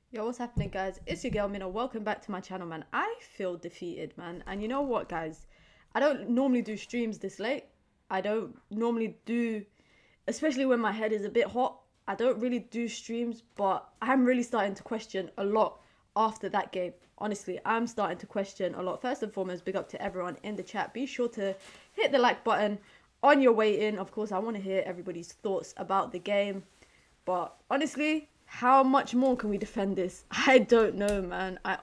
Yo, what's happening, guys? It's your girl, Mina. Welcome back to my channel, man. I feel defeated, man. And you know what, guys? I don't normally do streams this late. I don't normally do, especially when my head is a bit hot. I don't really do streams, but I'm really starting to question a lot after that game. Honestly, I'm starting to question a lot. First and foremost, big up to everyone in the chat. Be sure to hit the like button on your way in. Of course, I want to hear everybody's thoughts about the game. But honestly, how much more can we defend this? I don't know, man. I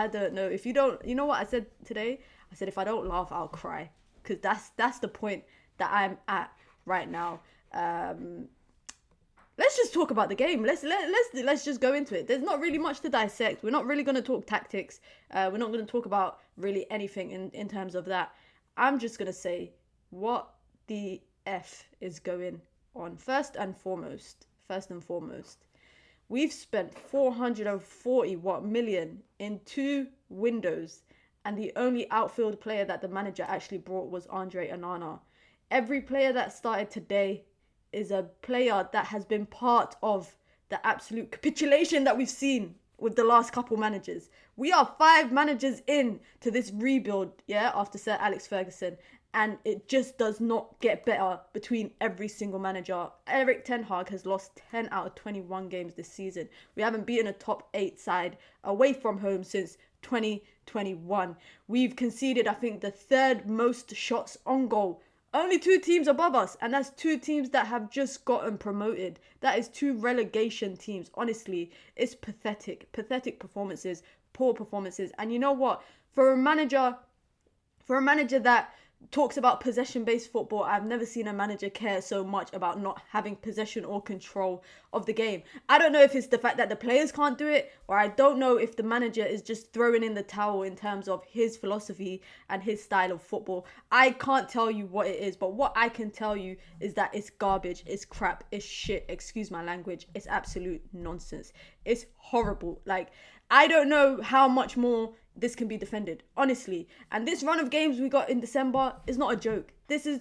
don't know. If you don't, you know what I said today? I said if I don't laugh, I'll cry, because that's the point that I'm at right now. Let's just talk about the game. Let's just go into it. There's not really much to dissect. We're not really going to talk tactics. We're not going to talk about really anything in terms of that. I'm just going to say what the F is going on. First and foremost, we've spent 440 million in 2 windows, and the only outfield player that the manager actually brought was Andre Onana. Every player that started today is a player that has been part of the absolute capitulation that we've seen with the last couple managers. We are 5 managers in to this rebuild, yeah, after Sir Alex Ferguson, and it just does not get better between every single manager. Erik ten Hag has lost 10 out of 21 games this season. We haven't beaten a top 8 side away from home since 2021. We've conceded, I think, the 3rd most shots on goal. Only 2 teams above us, and that's 2 teams that have just gotten promoted. That is 2 relegation teams. Honestly, it's pathetic. Pathetic performances, poor performances. And you know what? For a manager that talks about possession-based football, I've never seen a manager care so much about not having possession or control of the game. I don't know if it's the fact that the players can't do it, or I don't know if the manager is just throwing in the towel in terms of his philosophy and his style of football. I can't tell you what it is, but what I can tell you is that it's garbage, it's crap, it's shit, excuse my language, it's absolute nonsense. It's horrible. Like, I don't know how much more this can be defended, honestly. And this run of games we got in December is not a joke. This is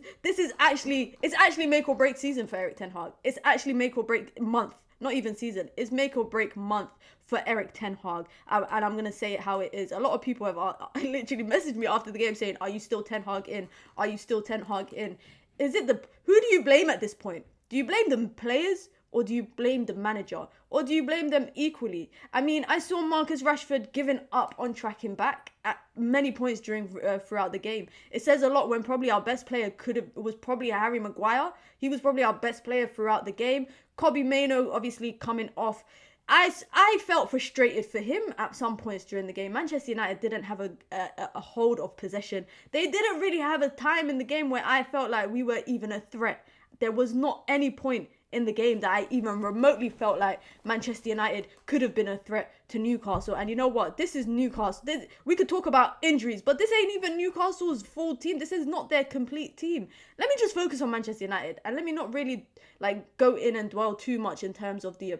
actually, it's actually make or break season for Erik ten Hag. It's actually make or break month, not even season. It's make or break month for Erik ten Hag. And I'm gonna say it how it is. A lot of people have literally messaged me after the game saying, "Are you still ten Hag in? Are you still ten Hag in?" Who do you blame at this point? Do you blame the players? Or do you blame the manager? Or do you blame them equally? I mean, I saw Marcus Rashford giving up on tracking back at many points throughout the game. It says a lot when probably our best player was probably Harry Maguire. He was probably our best player throughout the game. Kobbie Mainoo obviously coming off. I felt frustrated for him at some points during the game. Manchester United didn't have a hold of possession. They didn't really have a time in the game where I felt like we were even a threat. There was not any point in the game that I even remotely felt like Manchester United could have been a threat to Newcastle. And you know what? This is Newcastle. We could talk about injuries, but this ain't even Newcastle's full team. This is not their complete team. Let me just focus on Manchester United, and let me not really go in and dwell too much in terms of the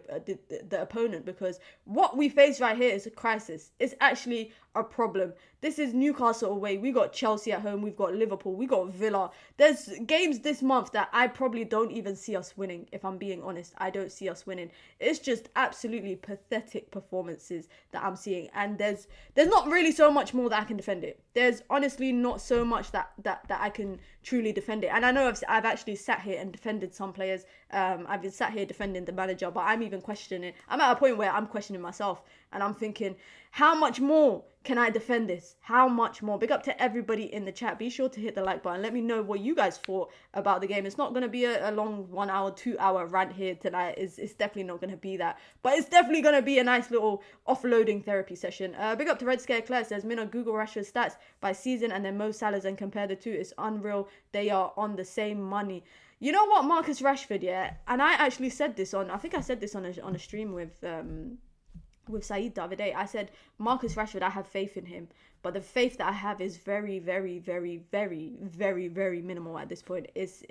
opponent, because what we face right here is a crisis. It's actually a problem. This is Newcastle away. We got Chelsea at home. We've got Liverpool. We got Villa. There's games this month that I probably don't even see us winning. If I'm being honest, I don't see us winning. It's just absolutely pathetic performances that I'm seeing, and there's not really so much more that I can defend it. There's honestly not so much that I can truly defend it. And I know I've actually sat here and defended some players. I've been sat here defending the manager, but I'm even questioning. I'm at a point where I'm questioning myself, and I'm thinking, how much more can I defend this? How much more? Big up to everybody in the chat. Be sure to hit the like button. Let me know what you guys thought about the game. It's not going to be a long 1 hour, 2 hour rant here tonight. It's definitely not going to be that. But it's definitely going to be a nice little offloading therapy session. Big up to Red Scare Claire. Says, Mina, Google Rashford's stats by season and then Mo Salah's and compare the two. It's unreal. They are on the same money. You know what, Marcus Rashford, yeah? And I actually said this I think I said this on a stream with Saeed the other day. I said, Marcus Rashford, I have faith in him, but the faith that I have is very, very, very, very, very, very minimal at this point. It's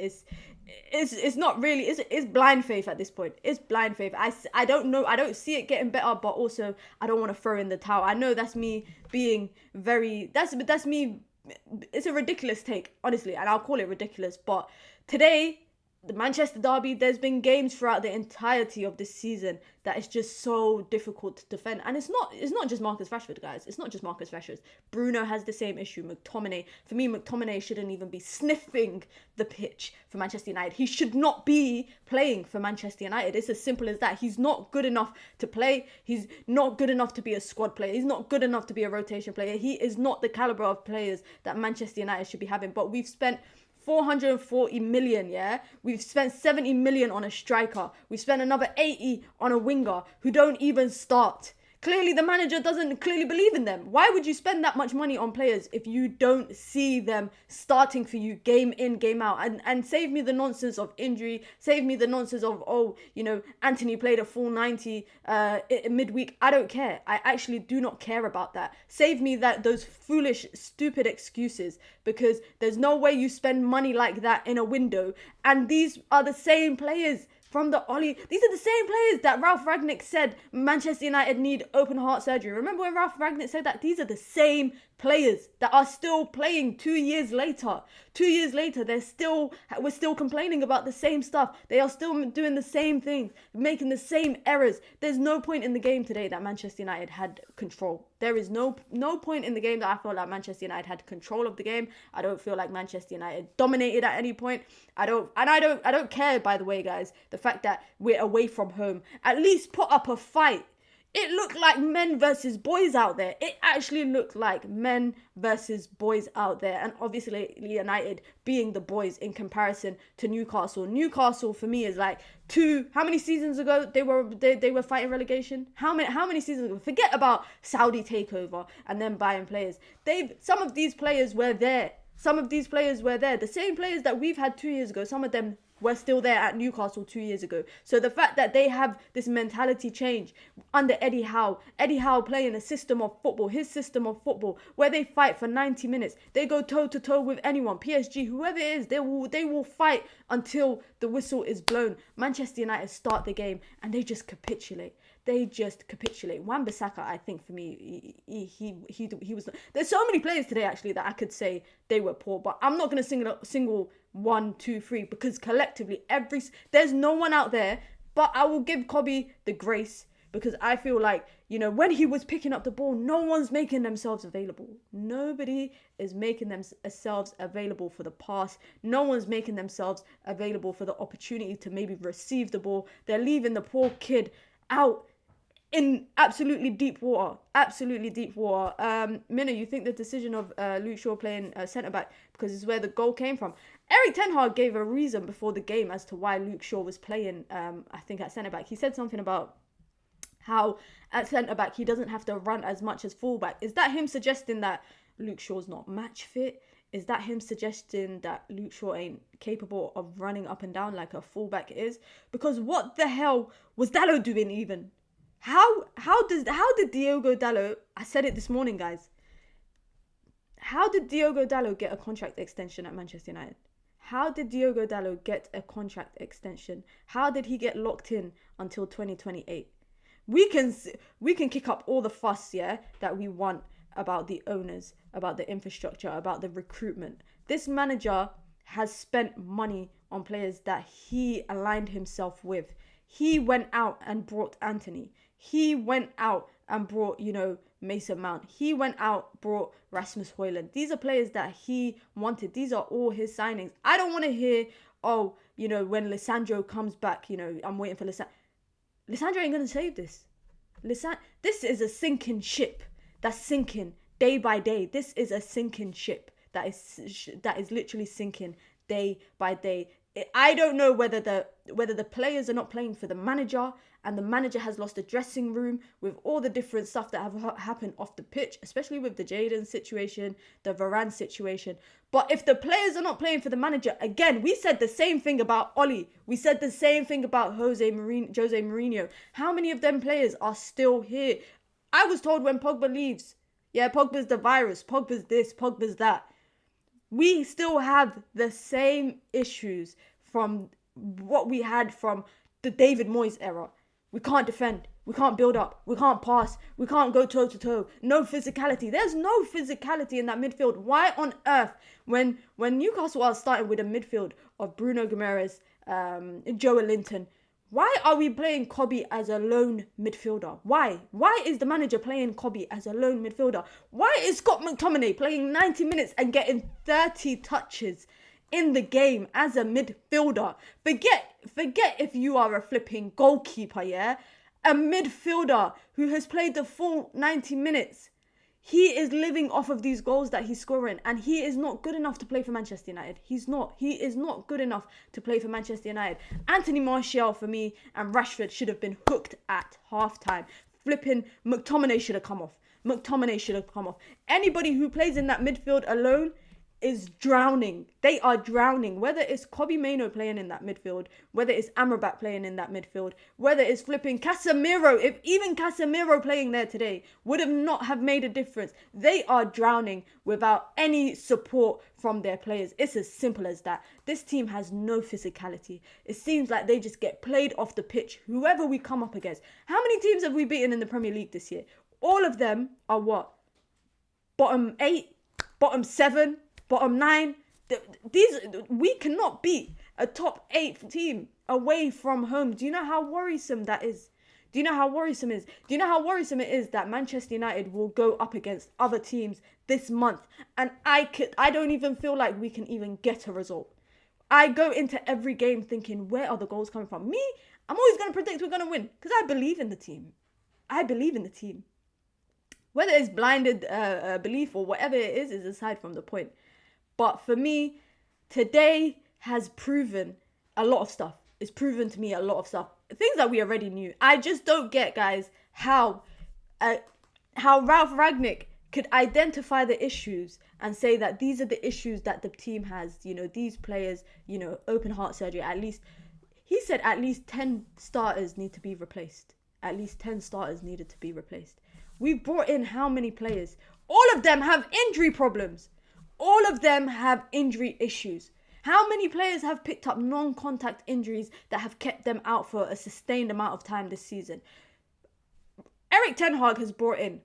not really, it's blind faith at this point. It's blind faith. I don't know, I don't see it getting better, but also I don't want to throw in the towel. I know that's me being very, that's me, it's a ridiculous take, honestly, and I'll call it ridiculous, but today the Manchester derby, there's been games throughout the entirety of this season that is just so difficult to defend. And it's not just Marcus Rashford, guys. It's not just Marcus Rashford. Bruno has the same issue. McTominay. For me, McTominay shouldn't even be sniffing the pitch for Manchester United. He should not be playing for Manchester United. It's as simple as that. He's not good enough to play. He's not good enough to be a squad player. He's not good enough to be a rotation player. He is not the caliber of players that Manchester United should be having. But we've spent 440 million, yeah? We've spent 70 million on a striker. We've spent another 80 on a winger who don't even start. Clearly, the manager doesn't clearly believe in them. Why would you spend that much money on players if you don't see them starting for you game in, game out? And save me the nonsense of injury. Save me the nonsense of, Anthony played a full 90 midweek. I don't care. I actually do not care about that. Save me those foolish, stupid excuses, because there's no way you spend money like that in a window. And these are the same players from the Ollie. These are the same players that Ralph Rangnick said Manchester United need open heart surgery. Remember when Ralph Rangnick said that? These are the same players that are still playing 2 years later. 2 years later, we're still complaining about the same stuff. They are still doing the same things, making the same errors. There's no point in the game today that Manchester United had control. There is no point in the game that I feel like Manchester United had control of the game. I don't feel like Manchester United dominated at any point. I don't care, by the way, guys, the fact that we're away from home. At least put up a fight. It looked like men versus boys out there. It actually looked like men versus boys out there. And obviously United being the boys in comparison to Newcastle. Newcastle for me is like how many seasons ago they were fighting relegation? How many seasons ago? Forget about Saudi takeover and then buying players. Some of these players were there. The same players that we've had 2 years ago, some of them were still there at Newcastle 2 years ago. So the fact that they have this mentality change under Eddie Howe playing his system of football, where they fight for 90 minutes, they go toe to toe with anyone, PSG, whoever it is, they will fight until the whistle is blown. Manchester United start the game and they just capitulate. Wan-Bissaka, I think for me, he was. There's so many players today actually that I could say they were poor, but I'm not going to single 1, 2, 3 because collectively there's no one out there. But I will give Kobe the grace because I feel like, when he was picking up the ball, no one's making themselves available. Nobody is making themselves available for the pass. No one's making themselves available for the opportunity to maybe receive the ball. They're leaving the poor kid out in absolutely deep water. Mina, you think the decision of Luke Shaw playing centre-back, because it's where the goal came from. Eric Ten Hag gave a reason before the game as to why Luke Shaw was playing, I think, at centre-back. He said something about how at centre-back he doesn't have to run as much as full-back. Is that him suggesting that Luke Shaw's not match fit? Is that him suggesting that Luke Shaw ain't capable of running up and down like a full-back is? Because what the hell was Dalot doing even? How did Diogo Dalot, I said it this morning, guys. How did Diogo Dalot get a contract extension at Manchester United? How did Diogo Dalot get a contract extension? How did he get locked in until 2028? We can kick up all the fuss, yeah, that we want about the owners, about the infrastructure, about the recruitment. This manager has spent money on players that he aligned himself with. He went out and brought Anthony. He went out and brought, Mason Mount. He went out, brought Rasmus Højlund. These are players that he wanted. These are all his signings. I don't want to hear, when Lisandro comes back, I'm waiting for Lisandro. Lisandro ain't going to save this. This is a sinking ship that's sinking day by day. This is a sinking ship that is literally sinking day by day. I don't know whether the players are not playing for the manager and the manager has lost the dressing room with all the different stuff that have happened off the pitch, especially with the Jadon situation, the Varane situation. But if the players are not playing for the manager, again, we said the same thing about Oli. We said the same thing about Jose Mourinho. How many of them players are still here? I was told when Pogba leaves, Pogba's the virus, Pogba's this, Pogba's that. We still have the same issues from what we had from the David Moyes era. We can't defend. We can't build up. We can't pass. We can't go toe-to-toe. No physicality. There's no physicality in that midfield. Why on earth, when Newcastle are starting with a midfield of Bruno Guimaraes, Joe Linton. Why are we playing Kobe as a lone midfielder? Why? Why is the manager playing Kobe as a lone midfielder? Why is Scott McTominay playing 90 minutes and getting 30 touches in the game as a midfielder? Forget if you are a flipping goalkeeper, yeah? A midfielder who has played the full 90 minutes. He is living off of these goals that he's scoring, and he is not good enough to play for Manchester United. He's not. He is not good enough to play for Manchester United. Anthony Martial, for me, and Rashford should have been hooked at halftime. Flipping McTominay should have come off. Anybody who plays in that midfield alone is drowning. They are drowning. Whether it's Kobe Mainoo playing in that midfield, whether it's Amrabat playing in that midfield, whether it's flipping Casemiro, if even Casemiro playing there today would have not have made a difference. They are drowning without any support from their players. It's as simple as that. This team has no physicality. It seems like they just get played off the pitch, whoever we come up against. How many teams have we beaten in the Premier League this year? All of them are what? Bottom 8, bottom 7, bottom 9. We cannot beat a top 8 team away from home. Do you know how worrisome that is? Do you know how worrisome it is that Manchester United will go up against other teams this month, and I don't even feel like we can even get a result. I go into every game thinking, where are the goals coming from? Me, I'm always going to predict we're going to win because I believe in the team. Whether it's blinded belief or whatever it is aside from the point. But for me, today has proven a lot of stuff. It's proven to me a lot of stuff. Things that we already knew. I just don't get, guys, how Ralph Rangnick could identify the issues and say that these are the issues that the team has. You know, these players, you know, open heart surgery. He said at least 10 starters need to be replaced. At least 10 starters needed to be replaced. We've brought in how many players? All of them have injury problems. All of them have injury issues. How many players have picked up non-contact injuries that have kept them out for a sustained amount of time this season? Erik ten Hag has brought in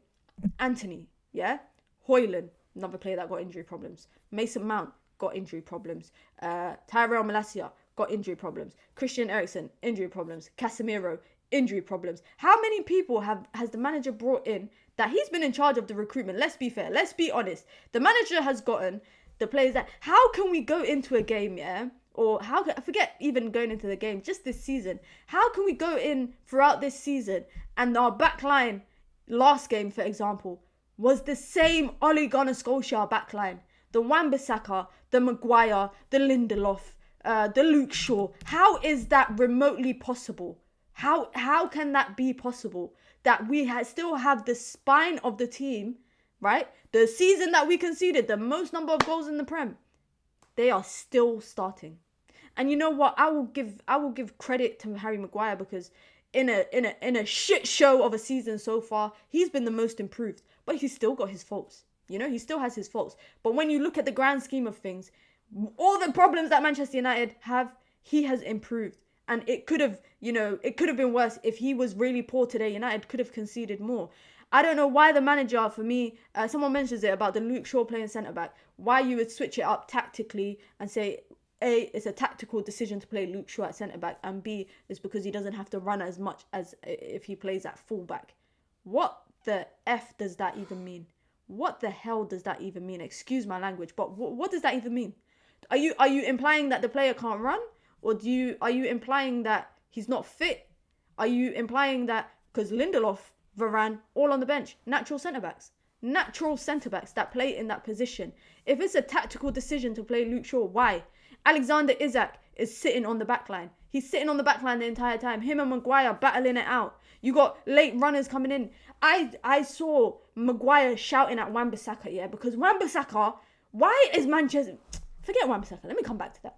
Anthony, yeah? Højlund, another player that got injury problems. Mason Mount got injury problems. Tyrell Malacia got injury problems. Christian Eriksen, injury problems. Casemiro, injury problems. How many people has the manager brought in that he's been in charge of the recruitment? Let's be fair. Let's be honest. The manager has gotten the players that... How can we go into a game, yeah? Or forget even going into the game, just this season. How can we go in throughout this season and our back line, last game, for example, was the same Ole Gunnar Solskjaer back line? The Wan-Bissaka, the Maguire, the Lindelof, the Luke Shaw. How is that remotely possible? How can that be possible? That we still have the spine of the team, right? The season that we conceded the most number of goals in the Prem, they are still starting. And you know what? I will give credit to Harry Maguire because in a shit show of a season so far, he's been the most improved. But he's still got his faults. You know, he still has his faults. But when you look at the grand scheme of things, all the problems that Manchester United have, he has improved. And it could have been worse if he was really poor today. United could have conceded more. I don't know why the manager, for me, someone mentions it about the Luke Shaw playing centre-back, why you would switch it up tactically and say, A, it's a tactical decision to play Luke Shaw at centre-back, and B, it's because he doesn't have to run as much as if he plays at full-back. What the F does that even mean? What the hell does that even mean? Excuse my language, but what does that even mean? Are you implying that the player can't run? Or are you implying that he's not fit? Are you implying that because Lindelof, Varane, all on the bench, natural centre-backs that play in that position? If it's a tactical decision to play Luke Shaw, why? Alexander Isak is sitting on the back line. He's sitting on the back line the entire time. Him and Maguire battling it out. You got late runners coming in. I saw Maguire shouting at Wan-Bissaka, yeah, because Wan-Bissaka, why is Manchester... Forget Wan-Bissaka, let me come back to that.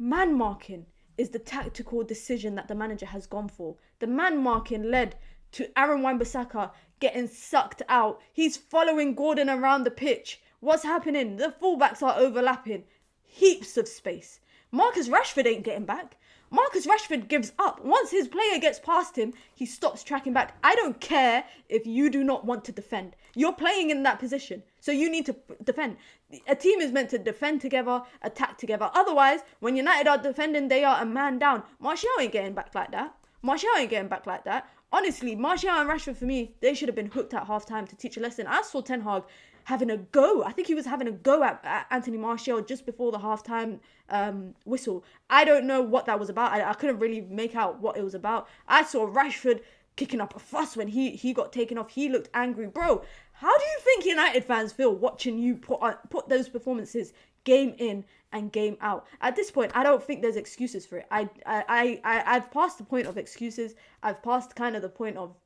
Man marking is the tactical decision that the manager has gone for. The man marking led to Aaron Wan-Bissaka getting sucked out. He's following Gordon around the pitch. What's happening? The fullbacks are overlapping. Heaps of space. Marcus Rashford ain't getting back. Marcus Rashford gives up. Once his player gets past him, he stops tracking back. I don't care if you do not want to defend. You're playing in that position, so you need to defend. A team is meant to defend together, attack together. Otherwise, when United are defending, they are a man down. Martial ain't getting back like that. Honestly, Martial and Rashford, for me, they should have been hooked at half-time to teach a lesson. I saw Ten Hag having a go. I think he was having a go at Anthony Martial just before the half-time whistle. I don't know what that was about. I couldn't really make out what it was about. I saw Rashford kicking up a fuss when he got taken off. He looked angry. Bro, how do you think United fans feel watching you put those performances game in and game out? At this point, I don't think there's excuses for it. I've passed the point of excuses. I've passed kind of the point of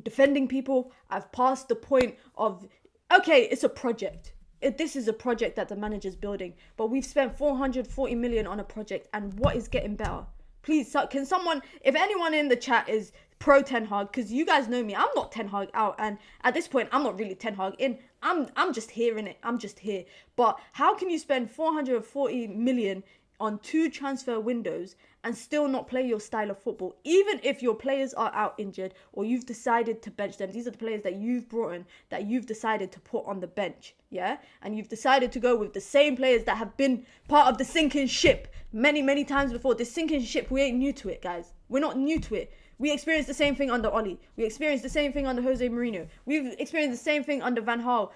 defending people. I've passed the point of, okay, it's a project. This is a project that the manager's building, but we've spent 440 million on a project, and what is getting better? Please, can someone, if anyone in the chat is pro Ten Hag, because you guys know me, I'm not Ten Hag out, and at this point, I'm not really Ten Hag in. I'm just here in it. I'm just here. But how can you spend 440 million on 2 transfer windows and still not play your style of football? Even if your players are out injured or you've decided to bench them, these are the players that you've brought in, that you've decided to put on the bench, yeah? And you've decided to go with the same players that have been part of the sinking ship many times before. This sinking ship, we ain't new to it, guys. We're not new to it. We experienced the same thing under Oli. We experienced the same thing under Jose Mourinho. We've experienced the same thing under Van Gaal.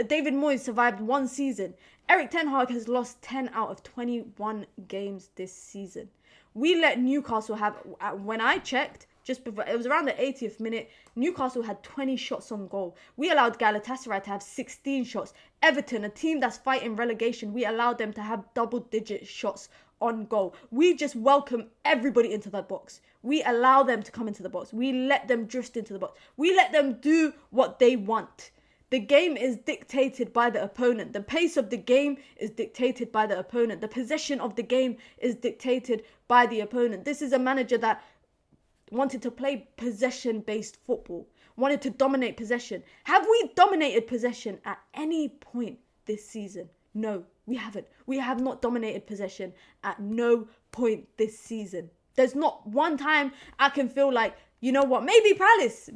David Moyes survived 1 season. Eric Ten Hag has lost 10 out of 21 games this season. We let Newcastle have, when I checked, just before, it was around the 80th minute, Newcastle had 20 shots on goal. We allowed Galatasaray to have 16 shots. Everton, a team that's fighting relegation, we allowed them to have double-digit shots on goal. We just welcome everybody into that box. We allow them to come into the box. We let them drift into the box. We let them do what they want. The game is dictated by the opponent. The pace of the game is dictated by the opponent. The possession of the game is dictated by the opponent. This is a manager that wanted to play possession-based football, wanted to dominate possession. Have we dominated possession at any point this season? No, we haven't. We have not dominated possession at no point this season. There's not one time I can feel like, you know what, maybe Palace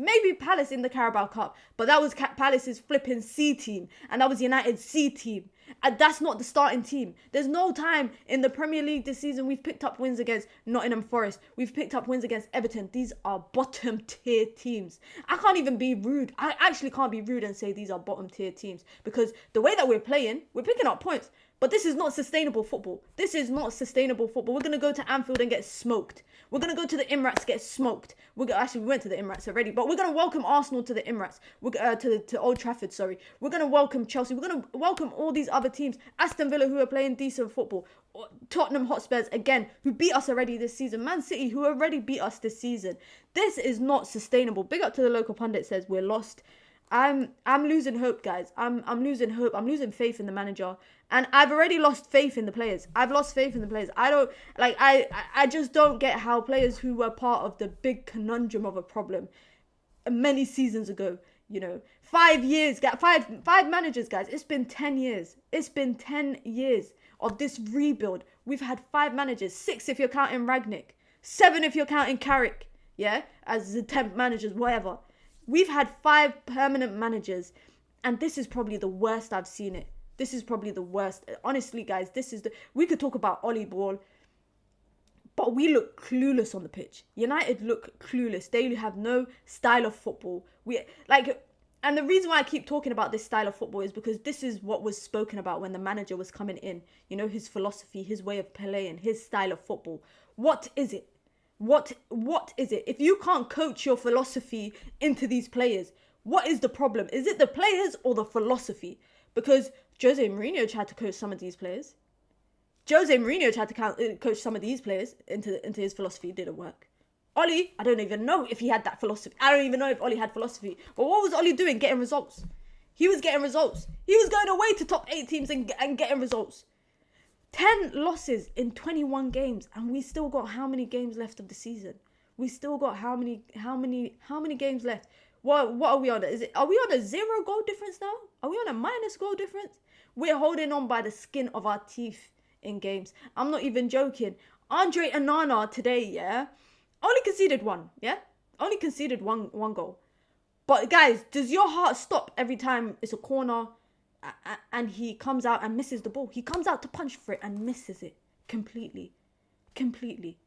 in the Carabao Cup, but that was Palace's flipping C team, and that was United's C team. And that's not the starting team. There's no time in the Premier League this season. We've picked up wins against Nottingham Forest. We've picked up wins against Everton. These are bottom tier teams. I can't even be rude. I actually can't be rude and say these are bottom tier teams, because the way that we're playing, we're picking up points. But this is not sustainable football. This is not sustainable football. We're going to go to Anfield and get smoked. We're going to go to the Emirates, get smoked. Actually, we went to the Emirates already, but we're going to welcome Arsenal to the Emirates. To Old Trafford, sorry. We're going to welcome Chelsea. We're going to welcome all these other teams. Aston Villa, who are playing decent football. Tottenham Hotspurs, again, who beat us already this season. Man City, who already beat us this season. This is not sustainable. Big up to the local pundit, says we're lost. I'm losing hope, guys. I'm losing hope. I'm losing faith in the manager. And I've already lost faith in the players. I've lost faith in the players. I just don't get how players who were part of the big conundrum of a problem many seasons ago, 5 years, five managers, guys. It's been 10 years. It's been 10 years of this rebuild. We've had 5 managers, 6 if you're counting Ragnick, 7 if you're counting Carrick, as the temp managers, whatever. We've had 5 permanent managers, and this is probably the worst I've seen it. This is probably the worst. Honestly, guys, we could talk about Ollie Ball, but we look clueless on the pitch. United look clueless. They have no style of football. And the reason why I keep talking about this style of football is because this is what was spoken about when the manager was coming in. His philosophy, his way of playing, his style of football. What is it? What is it? If you can't coach your philosophy into these players, what is the problem? Is it the players or the philosophy? Because Jose Mourinho tried to coach some of these players. Jose Mourinho tried to coach some of these players into his philosophy. It didn't work. Oli, I don't even know if he had that philosophy. I don't even know if Oli had philosophy. But what was Oli doing? Getting results. He was getting results. He was going away to top 8 teams and getting results. 10 losses in 21 games, and we still got how many games left of the season? We still got how many games left? What are we on? Are we on a 0 goal difference now? Are we on a minus goal difference? We're holding on by the skin of our teeth in games. I'm not even joking. Andre Onana today, yeah, only conceded one, yeah? Only conceded one goal. But guys, does your heart stop every time it's a corner and he comes out and misses the ball? He comes out to punch for it and misses it completely. Completely.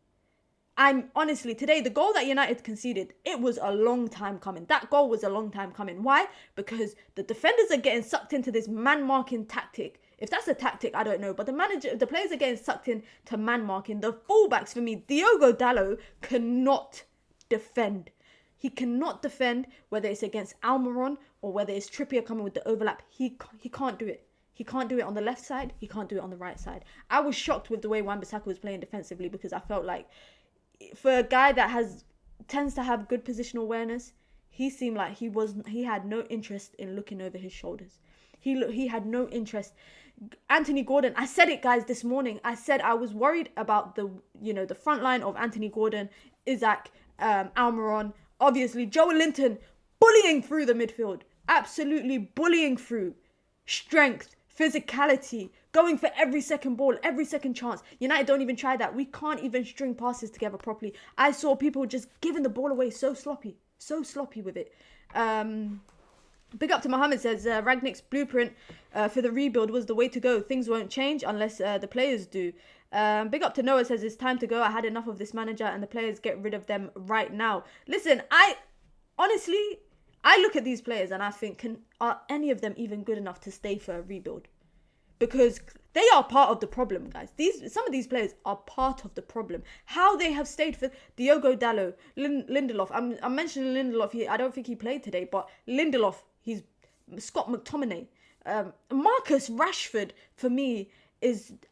I'm honestly, today, the goal that United conceded, it was a long time coming. That goal was a long time coming. Why? Because the defenders are getting sucked into this man-marking tactic. If that's a tactic, I don't know. But the players are getting sucked into man-marking. The fullbacks, for me, Diogo Dalot cannot defend. He cannot defend, whether it's against Almiron or whether it's Trippier coming with the overlap. He can't do it. He can't do it on the left side. He can't do it on the right side. I was shocked with the way Wan-Bissaka was playing defensively because I felt like for a guy that tends to have good positional awareness, he seemed like he had no interest in looking over his shoulders. He had no interest. Anthony Gordon, I said it, guys, this morning. I said I was worried about the front line of Anthony Gordon, Isaac, Almiron, obviously Joe Linton bullying through the midfield, absolutely bullying through. Strength, physicality, going for every second ball, every second chance. United don't even try that. We can't even string passes together properly. I saw people just giving the ball away so sloppy with it. Big up to Mohammed, says Ragnick's blueprint for the rebuild was the way to go. Things won't change unless the players do. Big up to Noah, says it's time to go. I had enough of this manager and the players, get rid of them right now. Listen, I look at these players and I think, are any of them even good enough to stay for a rebuild? Because they are part of the problem, guys. Some of these players are part of the problem. How they have stayed for Diogo Dalot, Lindelof. I'm mentioning Lindelof here. I don't think he played today, but Lindelof, he's Scott McTominay. Marcus Rashford, for me,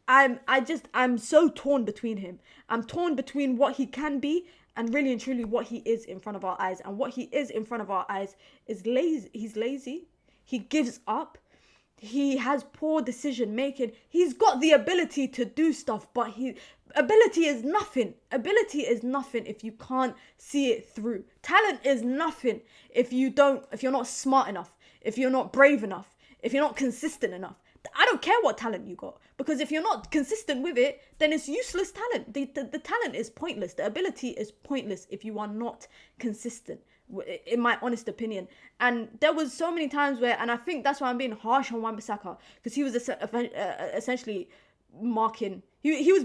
I'm so torn between him. I'm torn between what he can be and really and truly what he is in front of our eyes. And what he is in front of our eyes is lazy. He's lazy. He gives up. He has poor decision making. He's got the ability to do stuff, but ability is nothing. Ability is nothing if you can't see it through. Talent is nothing if you're not smart enough, if you're not brave enough, if you're not consistent enough. I don't care what talent you got, because if you're not consistent with it, then it's useless talent. The talent is pointless. The ability is pointless if you are not consistent, in my honest opinion. And there was so many times where, and I think that's why I'm being harsh on Wan-Bissaka, because he was essentially marking. He was,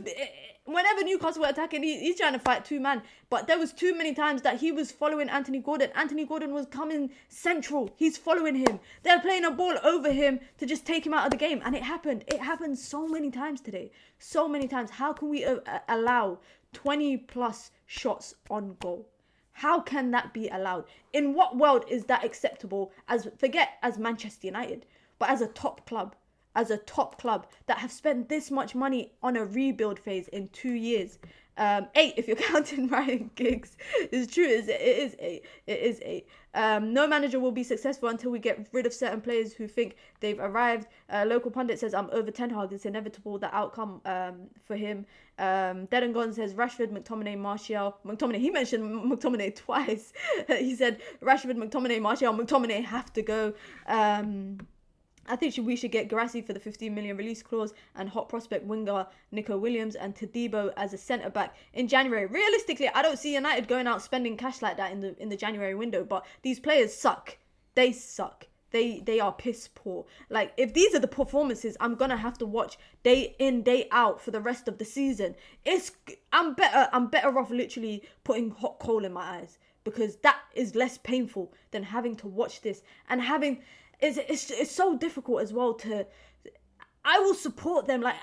whenever Newcastle were attacking, he's trying to fight two man. But there was too many times that he was following Anthony Gordon. Anthony Gordon was coming central. He's following him. They're playing a ball over him to just take him out of the game. And it happened. It happened so many times today. So many times. How can we allow 20 plus shots on goal? How can that be allowed? In what world is that acceptable? Forget as Manchester United, but as a top club. As a top club that have spent this much money on a rebuild phase in 2 years. 8 if you're counting Ryan Giggs. It's true, it is 8. No manager will be successful until we get rid of certain players who think they've arrived. Local pundit says, I'm over Ten Hag. It's inevitable, the outcome for him. Dead and Gone says, Rashford, McTominay, Martial. McTominay, he mentioned McTominay twice. He said, Rashford, McTominay, Martial, McTominay have to go. I think we should get Garassi for the 15 million release clause and hot prospect winger Nico Williams and Todibo as a centre-back in January. Realistically, I don't see United going out spending cash like that in the January window, but these players suck. They suck. They are piss poor. Like, if these are the performances I'm gonna have to watch day in, day out for the rest of the season, I'm better off literally putting hot coal in my eyes, because that is less painful than having to watch this and having. It's so difficult as well to. I will support them. Like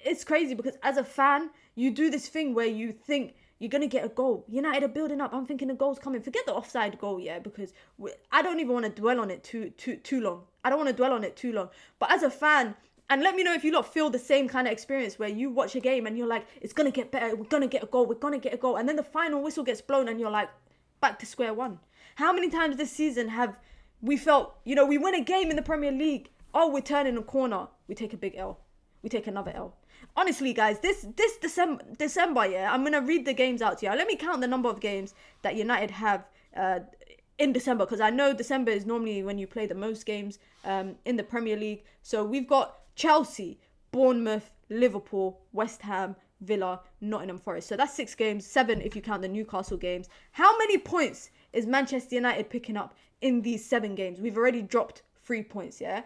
it's crazy because as a fan, you do this thing where you think you're gonna get a goal. United are building up. I'm thinking the goal's coming. Forget the offside goal, yeah, because I don't even want to dwell on it too long. I don't want to dwell on it too long. But as a fan, and let me know if you lot feel the same kind of experience where you watch a game and you're like, it's gonna get better. We're gonna get a goal. We're gonna get a goal, and then the final whistle gets blown and you're like, back to square one. How many times this season have we felt, we win a game in the Premier League. Oh, we're turning a corner. We take a big L. We take another L. Honestly, guys, this December, yeah, I'm going to read the games out to you. Let me count the number of games that United have in December, because I know December is normally when you play the most games in the Premier League. So we've got Chelsea, Bournemouth, Liverpool, West Ham, Villa, Nottingham Forest. So that's 6 games, 7 if you count the Newcastle games. How many points is Manchester United picking up in these 7 games? We've already dropped 3 points, yeah?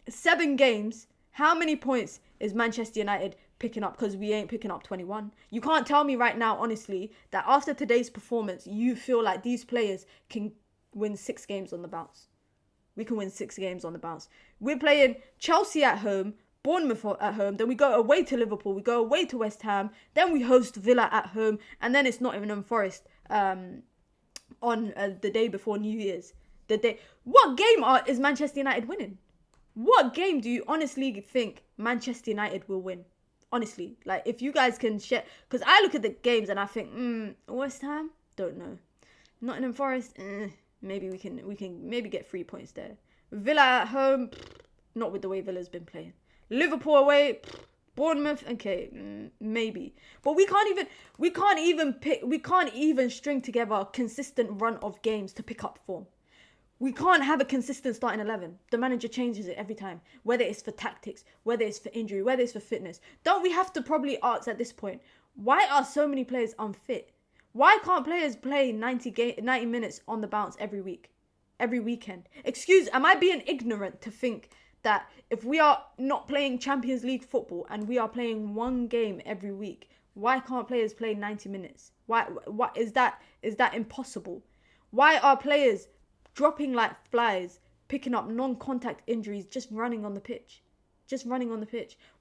7 games, how many points is Manchester United picking up? Because we ain't picking up 21. You can't tell me right now, honestly, that after today's performance, you feel like these players can win 6 games on the bounce. We can win 6 games on the bounce. We're playing Chelsea at home, Bournemouth at home, then we go away to Liverpool, we go away to West Ham, then we host Villa at home, and then it's Nottingham Forest on the day before New Year's. What game is Manchester United winning? What game do you honestly think Manchester United will win? Honestly, like, if you guys can share, because I look at the games and I think, West Ham, don't know. Nottingham Forest, maybe we can maybe get 3 points there. Villa at home, not with the way Villa's been playing. Liverpool away, Bournemouth, okay, maybe. But we can't even string together a consistent run of games to pick up form. We can't have a consistent starting 11. The manager changes it every time, whether it's for tactics, whether it's for injury, whether it's for fitness. Don't we have to probably ask at this point, why are so many players unfit? Why can't players play 90 minutes on the bounce every week, every weekend? Am I being ignorant to think that if we are not playing Champions League football and we are playing 1 game every week, why can't players play 90 minutes? Why is that impossible? Why are players dropping like flies, picking up non-contact injuries, just running on the pitch?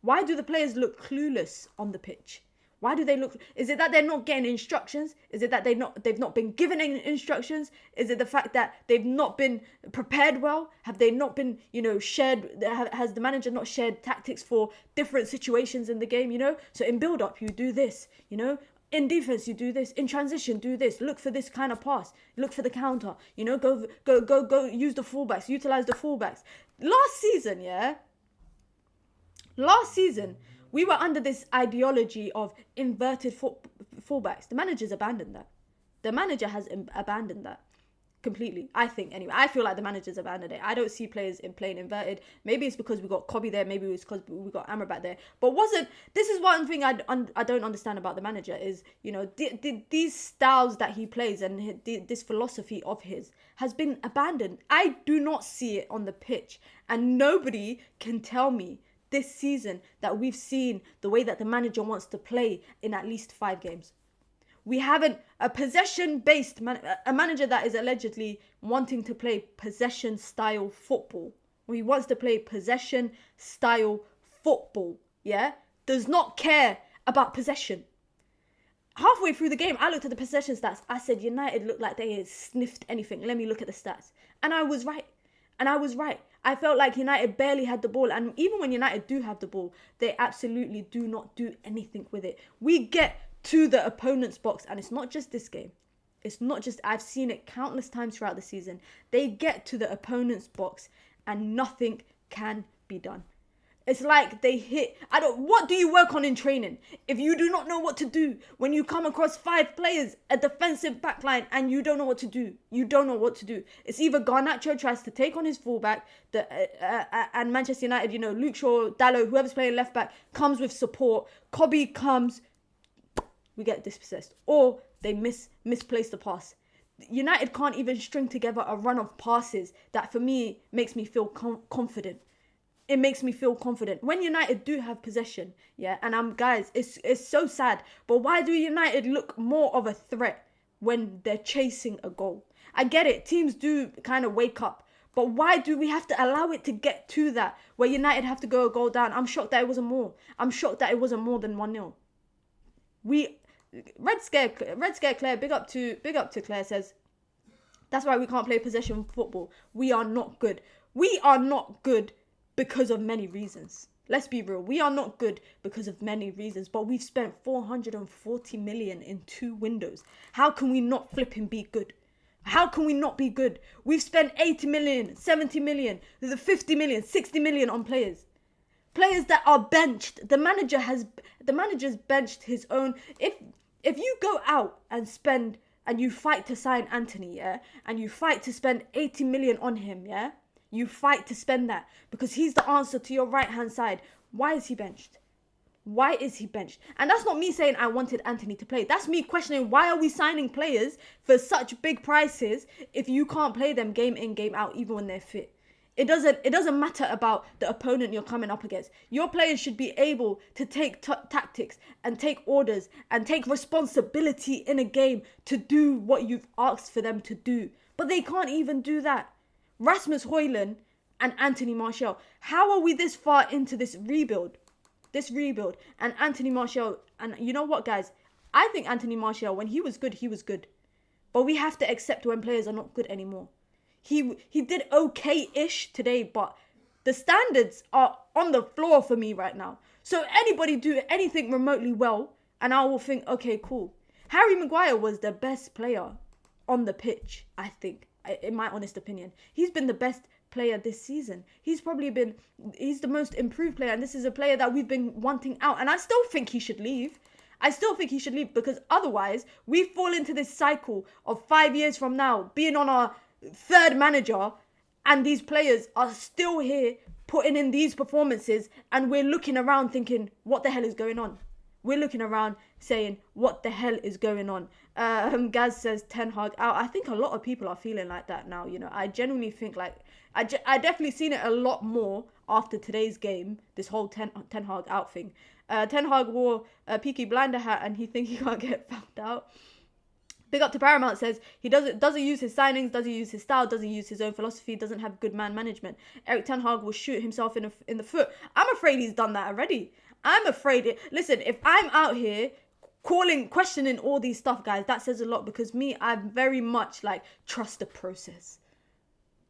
Why do the players look clueless on the pitch? Why do they look? Is it that they're not getting instructions? Is it that they've not been given instructions? Is it the fact that they've not been prepared well? Have they not been, shared? Has the manager not shared tactics for different situations in the game? So in build up, you do this. In defense, you do this. In transition, do this. Look for this kind of pass. Look for the counter. Go. Use the fullbacks. Utilize the fullbacks. Last season, we were under this ideology of inverted fullbacks. The manager's abandoned that. The manager has abandoned that completely, I think. Anyway, I feel like the manager's abandoned it. I don't see players playing inverted. Maybe it's because we got Kobe there. Maybe it's because we got Amrabat there. But this is one thing I don't understand about the manager is, these styles that he plays and this philosophy of his has been abandoned. I do not see it on the pitch. And nobody can tell me this season that we've seen the way that the manager wants to play in at least 5 games. We haven't a possession-based a manager that is allegedly wanting to play possession-style football. He wants to play possession-style football, yeah? Does not care about possession. Halfway through the game, I looked at the possession stats. I said, United looked like they had sniffed anything. Let me look at the stats. And I was right. I felt like United barely had the ball. And even when United do have the ball, they absolutely do not do anything with it. We get to the opponent's box, and it's not just this game. I've seen it countless times throughout the season. They get to the opponent's box and nothing can be done. It's like they hit, what do you work on in training? If you do not know what to do when you come across 5 players, a defensive backline, and you don't know what to do. It's either Garnacho tries to take on his fullback, and Manchester United, Luke Shaw, Dalot, whoever's playing left back, comes with support. Kobe comes, we get dispossessed. Or they misplace the pass. United can't even string together a run of passes that for me makes me feel confident. It makes me feel confident. When United do have possession, yeah, and guys, it's so sad, but why do United look more of a threat when they're chasing a goal? I get it, teams do kind of wake up, but why do we have to allow it to get to that, where United have to go a goal down? I'm shocked that it wasn't more. I'm shocked that it wasn't more than 1-0. Red Scare Claire, big up to Claire, says, that's why we can't play possession football. We are not good. We are not good because of many reasons. Let's be real. We are not good because of many reasons, but we've spent 440 million in 2 windows. How can we not flipping be good? How can we not be good? We've spent 80 million, 70 million, 50 million, 60 million on players. Players that are benched. The manager's benched his own. If you go out and spend and you fight to sign Anthony, yeah, and you fight to spend 80 million on him, yeah, you fight to spend that because he's the answer to your right-hand side. Why is he benched? Why is he benched? And that's not me saying I wanted Anthony to play. That's me questioning, why are we signing players for such big prices if you can't play them game in, game out, even when they're fit? It doesn't matter about the opponent you're coming up against. Your players should be able to take tactics and take orders and take responsibility in a game to do what you've asked for them to do. But they can't even do that. Rasmus Højlund and Anthony Martial. How are we this far into this rebuild? And Anthony Martial, and you know what, guys? I think Anthony Martial, when he was good, he was good. But we have to accept when players are not good anymore. He did okay-ish today, but the standards are on the floor for me right now. So anybody do anything remotely well, and I will think, okay, cool. Harry Maguire was the best player on the pitch, I think, in my honest opinion. He's been the best player this season. He's the most improved player, and this is a player that we've been wanting out, and I still think he should leave. Because otherwise we fall into this cycle of 5 years from now being on our third manager, and these players are still here putting in these performances, and we're looking around thinking, what the hell is going on? We're looking around saying, what the hell is going on? Gaz says Ten Hag out. I think a lot of people are feeling like that now. I genuinely think I definitely seen it a lot more after today's game, this whole Ten Hag out thing. Ten Hag wore a Peaky Blinder hat and he thinks he can't get found out. Big up to Paramount says he doesn't use his signings, doesn't use his style, doesn't use his own philosophy, doesn't have good man management. Erik Ten Hag will shoot himself in the foot. I'm afraid he's done that already. I'm afraid. Listen, if I'm out here questioning all these stuff, guys, that says a lot, because I very much trust the process.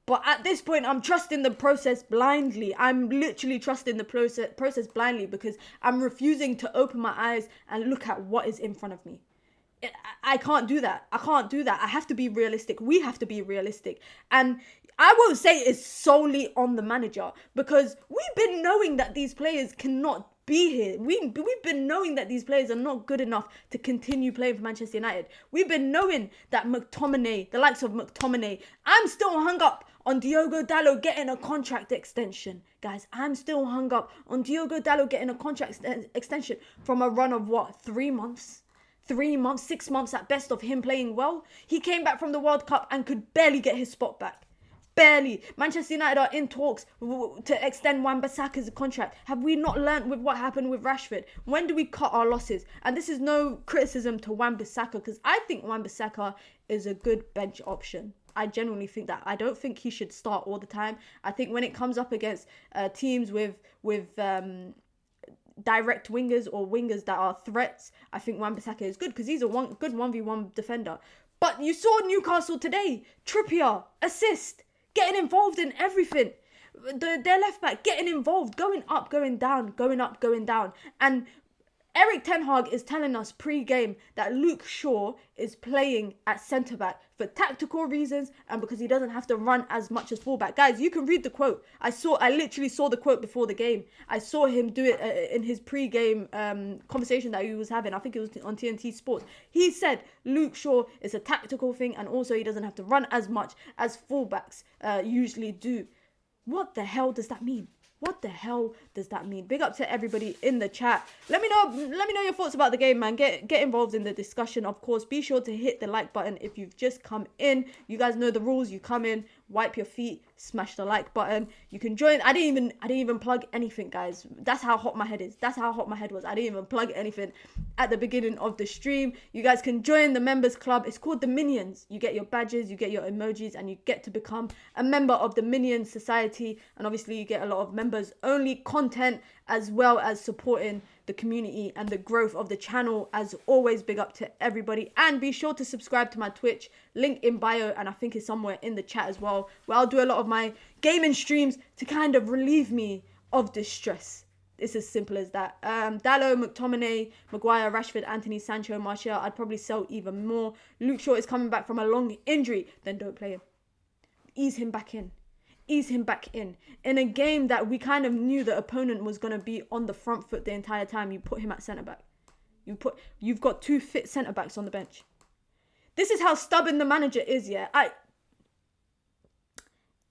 But at this point, I'm trusting the process blindly. I'm literally trusting the process blindly because I'm refusing to open my eyes and look at what is in front of me. I can't do that. I have to be realistic. We have to be realistic. And I won't say it's solely on the manager, because we've been knowing that these players cannot be here. We've been knowing that these players are not good enough to continue playing for Manchester United. We've been knowing that McTominay, the likes of McTominay, I'm still hung up on Diogo Dalot getting a contract extension. Guys, I'm still hung up on Diogo Dalot getting a contract extension from a run of 3 months? 3 months, 6 months at best of him playing well. He came back from the World Cup and could barely get his spot back. Barely. Manchester United are in talks to extend Wan-Bissaka's contract. Have we not learnt with what happened with Rashford? When do we cut our losses? And this is no criticism to Wan-Bissaka, because I think Wan-Bissaka is a good bench option. I genuinely think that. I don't think he should start all the time. I think when it comes up against teams with direct wingers or wingers that are threats, I think Wan-Bissaka is good because he's a good 1v1 defender. But you saw Newcastle today. Trippier, assist, getting involved in everything. Their left back getting involved, going up, going down, going up, going down. And Erik Ten Hag is telling us pre-game that Luke Shaw is playing at centre-back for tactical reasons and because he doesn't have to run as much as fullback. Guys, you can read the quote. I literally saw the quote before the game. I saw him do it in his pre-game conversation that he was having. I think it was on TNT Sports. He said Luke Shaw is a tactical thing and also he doesn't have to run as much as fullbacks usually do. What the hell does that mean? What the hell does that mean? Big up to everybody in the chat. Let me know your thoughts about the game, man. Get involved in the discussion. Of course, be sure to hit the like button if you've just come in. You guys know the rules. You come in, wipe your feet, smash the like button. You can join. I didn't even plug anything, guys. That's how hot my head is. That's how hot my head was. I didn't even plug anything at the beginning of the stream. You guys can join the members club. It's called the Minions. You get your badges, you get your emojis, and you get to become a member of the Minion Society. And obviously you get a lot of members only content, as well as supporting the community and the growth of the channel. As always, big up to everybody, and be sure to subscribe to my Twitch, link in bio, and I think it's somewhere in the chat as well, where I'll do a lot of my gaming streams to kind of relieve me of this stress. It's as simple as that. Dalot, McTominay, Maguire, Rashford, Anthony, Sancho, Martial, I'd probably sell even more. Luke Shaw is coming back from a long injury, then don't play him. Ease him back in. In a game that we kind of knew the opponent was going to be on the front foot the entire time. You put him at centre-back. You've got 2 fit centre-backs on the bench. This is how stubborn the manager is, yeah?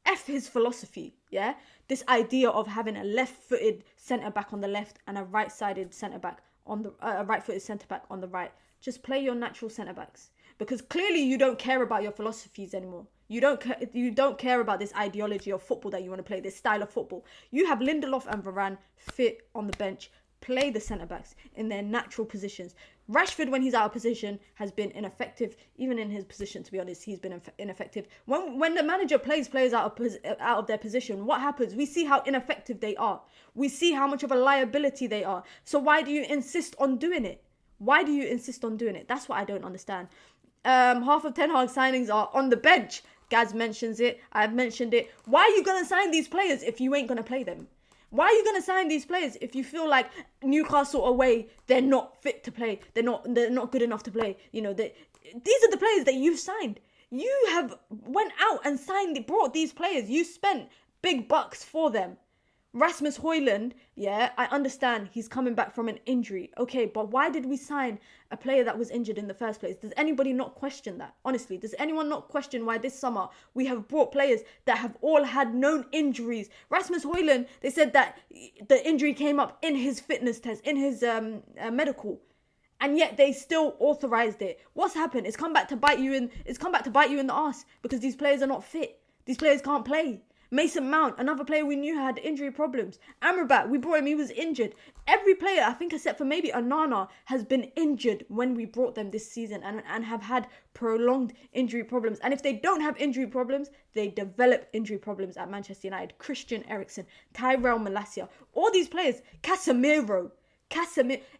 F his philosophy. Yeah, this idea of having a left-footed centre back on the left and a right-sided centre back on the a right-footed centre back on the right. Just play your natural centre backs, because clearly you don't care about your philosophies anymore. You don't care about this ideology of football that you want to play, this style of football. You have Lindelof and Varane fit on the bench. Play the centre backs in their natural positions. Rashford, when he's out of position, has been ineffective. Even in his position, to be honest, he's been ineffective. When the manager plays players out of their position, what happens? We see how ineffective they are. We see how much of a liability they are. So why do you insist on doing it? Why do you insist on doing it? That's what I don't understand. Half of Ten Hag signings are on the bench. Gaz mentions it. I've mentioned it. Why are you going to sign these players if you ain't going to play them? Why are you going to sign these players if you feel like Newcastle away, they're not fit to play, they're not good enough to play? You know, these are the players that you've signed. You have went out and brought these players. You spent big bucks for them. Rasmus Højlund, yeah, I understand he's coming back from an injury. Okay, but why did we sign a player that was injured in the first place? Does anybody not question that? Honestly, does anyone not question why this summer we have brought players that have all had known injuries? Rasmus Højlund, they said that the injury came up in his fitness test, in his medical, and yet they still authorized it. What's happened? It's come back to bite you in the arse, because these players are not fit. These players can't play. Mason Mount, another player we knew had injury problems. Amrabat, we brought him, he was injured. Every player, I think except for maybe Onana, has been injured when we brought them this season and have had prolonged injury problems. And if they don't have injury problems, they develop injury problems at Manchester United. Christian Eriksen, Tyrell Malacia, all these players, Casemiro,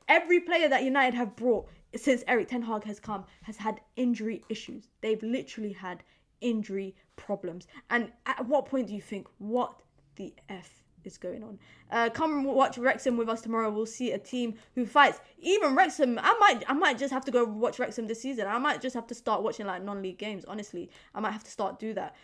every player that United have brought since Erik Ten Hag has come has had injury issues. They've literally had injury problems. And at what point do you think, what the F is going on? Come watch Wrexham with us tomorrow. We'll see a team who fights. Even Wrexham, I might just have to go watch Wrexham this season. I might just have to start watching like non-league games. Honestly, I might have to do that.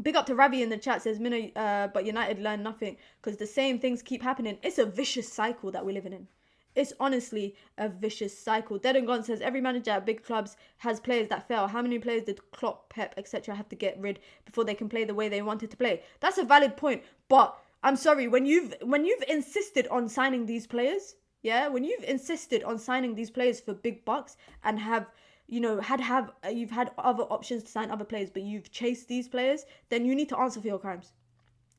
Big up to Ravi in the chat, says Mina, but United learn nothing because the same things keep happening. It's a vicious cycle that we're living in. It's honestly a vicious cycle. Dead and Gone says, every manager at big clubs has players that fail. How many players did Klopp, Pep, etc. have to get rid before they can play the way they wanted to play? That's a valid point. But I'm sorry, when you've insisted on signing these players, yeah, when you've insisted on signing these players for big bucks and have, you know, you've had other options to sign other players, but you've chased these players, then you need to answer for your crimes.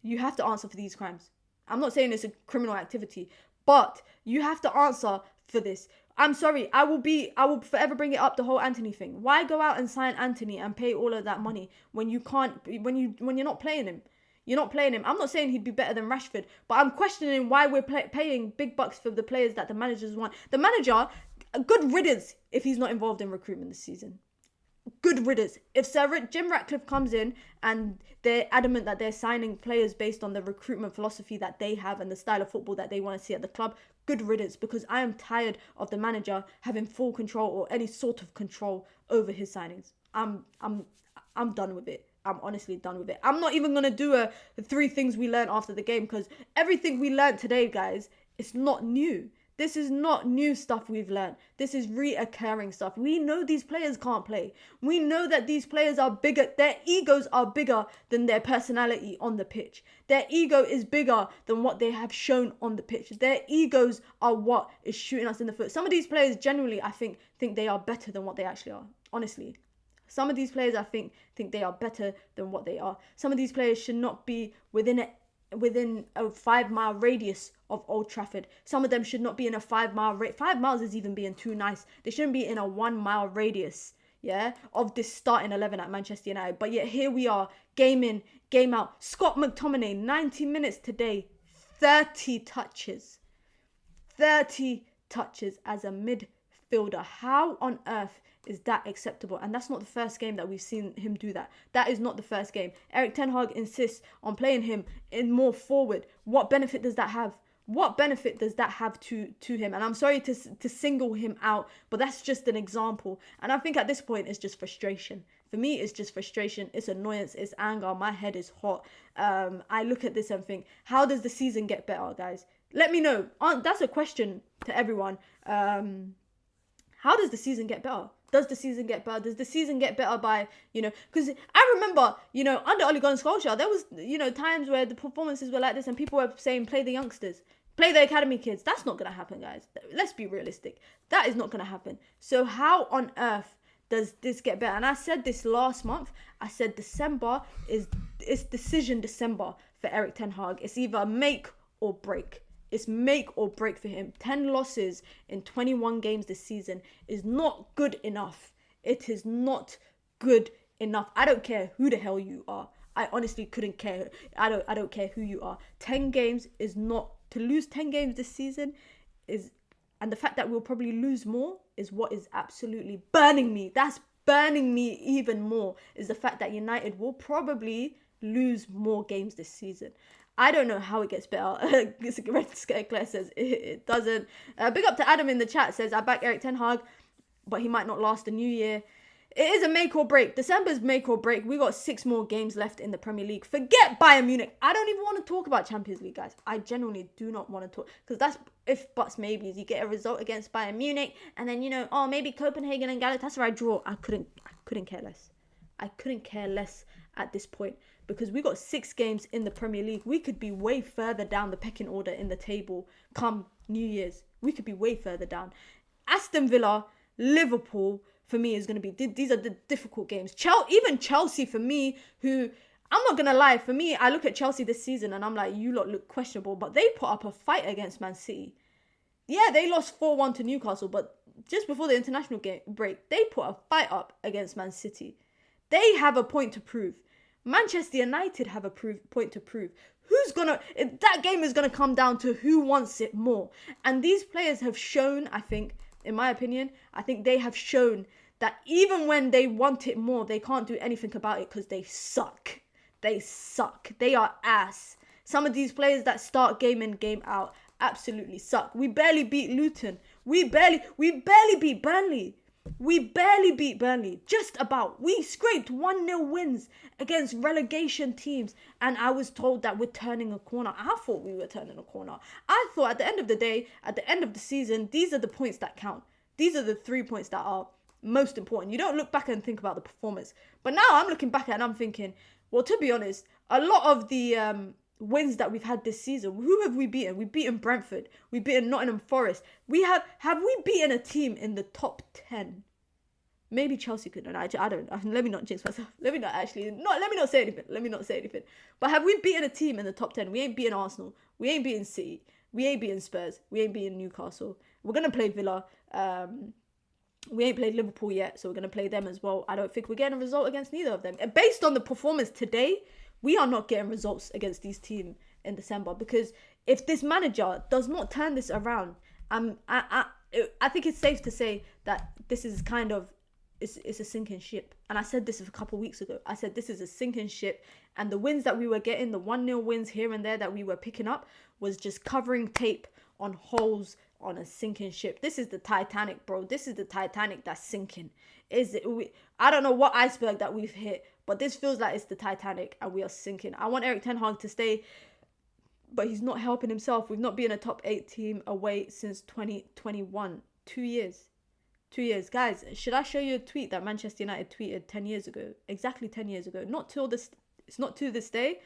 You have to answer for these crimes. I'm not saying it's a criminal activity, but you have to answer for this. I'm sorry, I will forever bring it up, the whole Anthony thing. Why go out and sign Anthony and pay all of that money when you're not playing him? You're not playing him. I'm not saying he'd be better than Rashford, but I'm questioning why we're paying big bucks for the players that the managers want. The manager, a good riddance if he's not involved in recruitment this season. Good riddance. If Sir Jim Ratcliffe comes in and they're adamant that they're signing players based on the recruitment philosophy that they have and the style of football that they want to see at the club, good riddance, because I am tired of the manager having full control or any sort of control over his signings. I'm done with it. I'm honestly done with it. I'm not even going to do the 3 things we learned after the game, because everything we learned today, guys, it's not new. This is not new stuff we've learned. This is reoccurring stuff. We know these players can't play. We know that these players are bigger. Their egos are bigger than their personality on the pitch. Their ego is bigger than what they have shown on the pitch. Their egos are what is shooting us in the foot. Some of these players, generally, I think they are better than what they actually are. Honestly. Some of these players, I think they are better than what they are. Some of these players should not be within a 5-mile radius of Old Trafford. Some of them should not be in a 5-mile 5 miles is even being too nice. They shouldn't be in a 1-mile radius, yeah, of this starting 11 at Manchester United. But yet here we are, game in, game out. Scott McTominay, 90 minutes today, 30 touches. 30 touches as a midfielder. How on earth is that acceptable? And that's not the first game that we've seen him do that. That is not the first game. Erik Ten Hag insists on playing him in more forward. What benefit does that have? What benefit does that have to him? And I'm sorry to single him out, but that's just an example. And I think at this point, it's just frustration. For me, it's just frustration. It's annoyance. It's anger. My head is hot. I look at this and think, how does the season get better, guys? Let me know. That's a question to everyone. How does the season get better? Does the season get better? Does the season get better by, because I remember, under Ole Gunnar Solskjaer, there was, times where the performances were like this and people were saying, play the youngsters, play the academy kids. That's not going to happen, guys. Let's be realistic. That is not going to happen. So how on earth does this get better? And I said this last month. I said December it's decision December for Erik ten Hag. It's either make or break. It's make or break for him. 10 losses in 21 games this season is not good enough. It is not good enough. I don't care who the hell you are. I honestly couldn't care. I don't care who you are. 10 games is not, to lose 10 games this season is, and the fact that we'll probably lose more is what is absolutely burning me. That's burning me even more, is the fact that United will probably lose more games this season. I don't know how it gets better. Claire says it doesn't. Big up to Adam in the chat, says, I back Erik ten Hag, but he might not last the new year. It is a make or break. December's make or break. We got 6 more games left in the Premier League. Forget Bayern Munich. I don't even want to talk about Champions League, guys. I genuinely do not want to talk, because that's if buts maybes. You get a result against Bayern Munich, and then maybe Copenhagen and Galatasaray draw. I couldn't care less. I couldn't care less at this point, because we got 6 games in the Premier League. We could be way further down the pecking order in the table come New Year's. We could be way further down. Aston Villa, Liverpool, for me, is going to be, these are the difficult games. Even Chelsea, for me, who, I'm not going to lie, for me, I look at Chelsea this season and I'm like, you lot look questionable, but they put up a fight against Man City. Yeah, they lost 4-1 to Newcastle, but just before the international break, they put a fight up against Man City. They have a point to prove. Manchester United have a point to prove. That game is going to come down to who wants it more. And these players have shown, I think, in my opinion, I think they have shown that even when they want it more, they can't do anything about it because they suck. They suck. They are ass. Some of these players that start game in, game out absolutely suck. We barely beat Luton. We barely beat Burnley. We barely beat Burnley. Just about. We scraped 1-0 wins against relegation teams. And I was told that we're turning a corner. I thought we were turning a corner. I thought at the end of the day, at the end of the season, these are the points that count. These are the 3 points that are most important. You don't look back and think about the performance. But now I'm looking back and I'm thinking, well, to be honest, a lot of the wins that we've had this season, who have we beaten? We've beaten Brentford. We've beaten Nottingham Forest. Have we beaten a team in the top 10? Maybe Chelsea could. I don't know. Let me not jinx myself. Let me not say anything. But have we beaten a team in the top 10? We ain't beaten Arsenal. We ain't beaten City. We ain't beaten Spurs. We ain't beaten Newcastle. We're going to play Villa. We ain't played Liverpool yet, so we're going to play them as well. I don't think we're getting a result against neither of them. And based on the performance today, we are not getting results against these teams in December, because if this manager does not turn this around, I think it's safe to say that this is kind of, it's a sinking ship. And I said this a couple of weeks ago. I said this is a sinking ship, and the wins that we were getting, the 1-0 wins here and there that we were picking up, was just covering tape on holes on a sinking ship. This is the Titanic, bro. This is the Titanic that's sinking. I don't know what iceberg that we've hit, but this feels like it's the Titanic and we are sinking. I want Erik ten Hag to stay, but he's not helping himself. We've not been a top 8 team away since 2021. 2 years. 2 years. Guys, should I show you a tweet that Manchester United tweeted 10 years ago? Exactly 10 years ago. It's not to this day.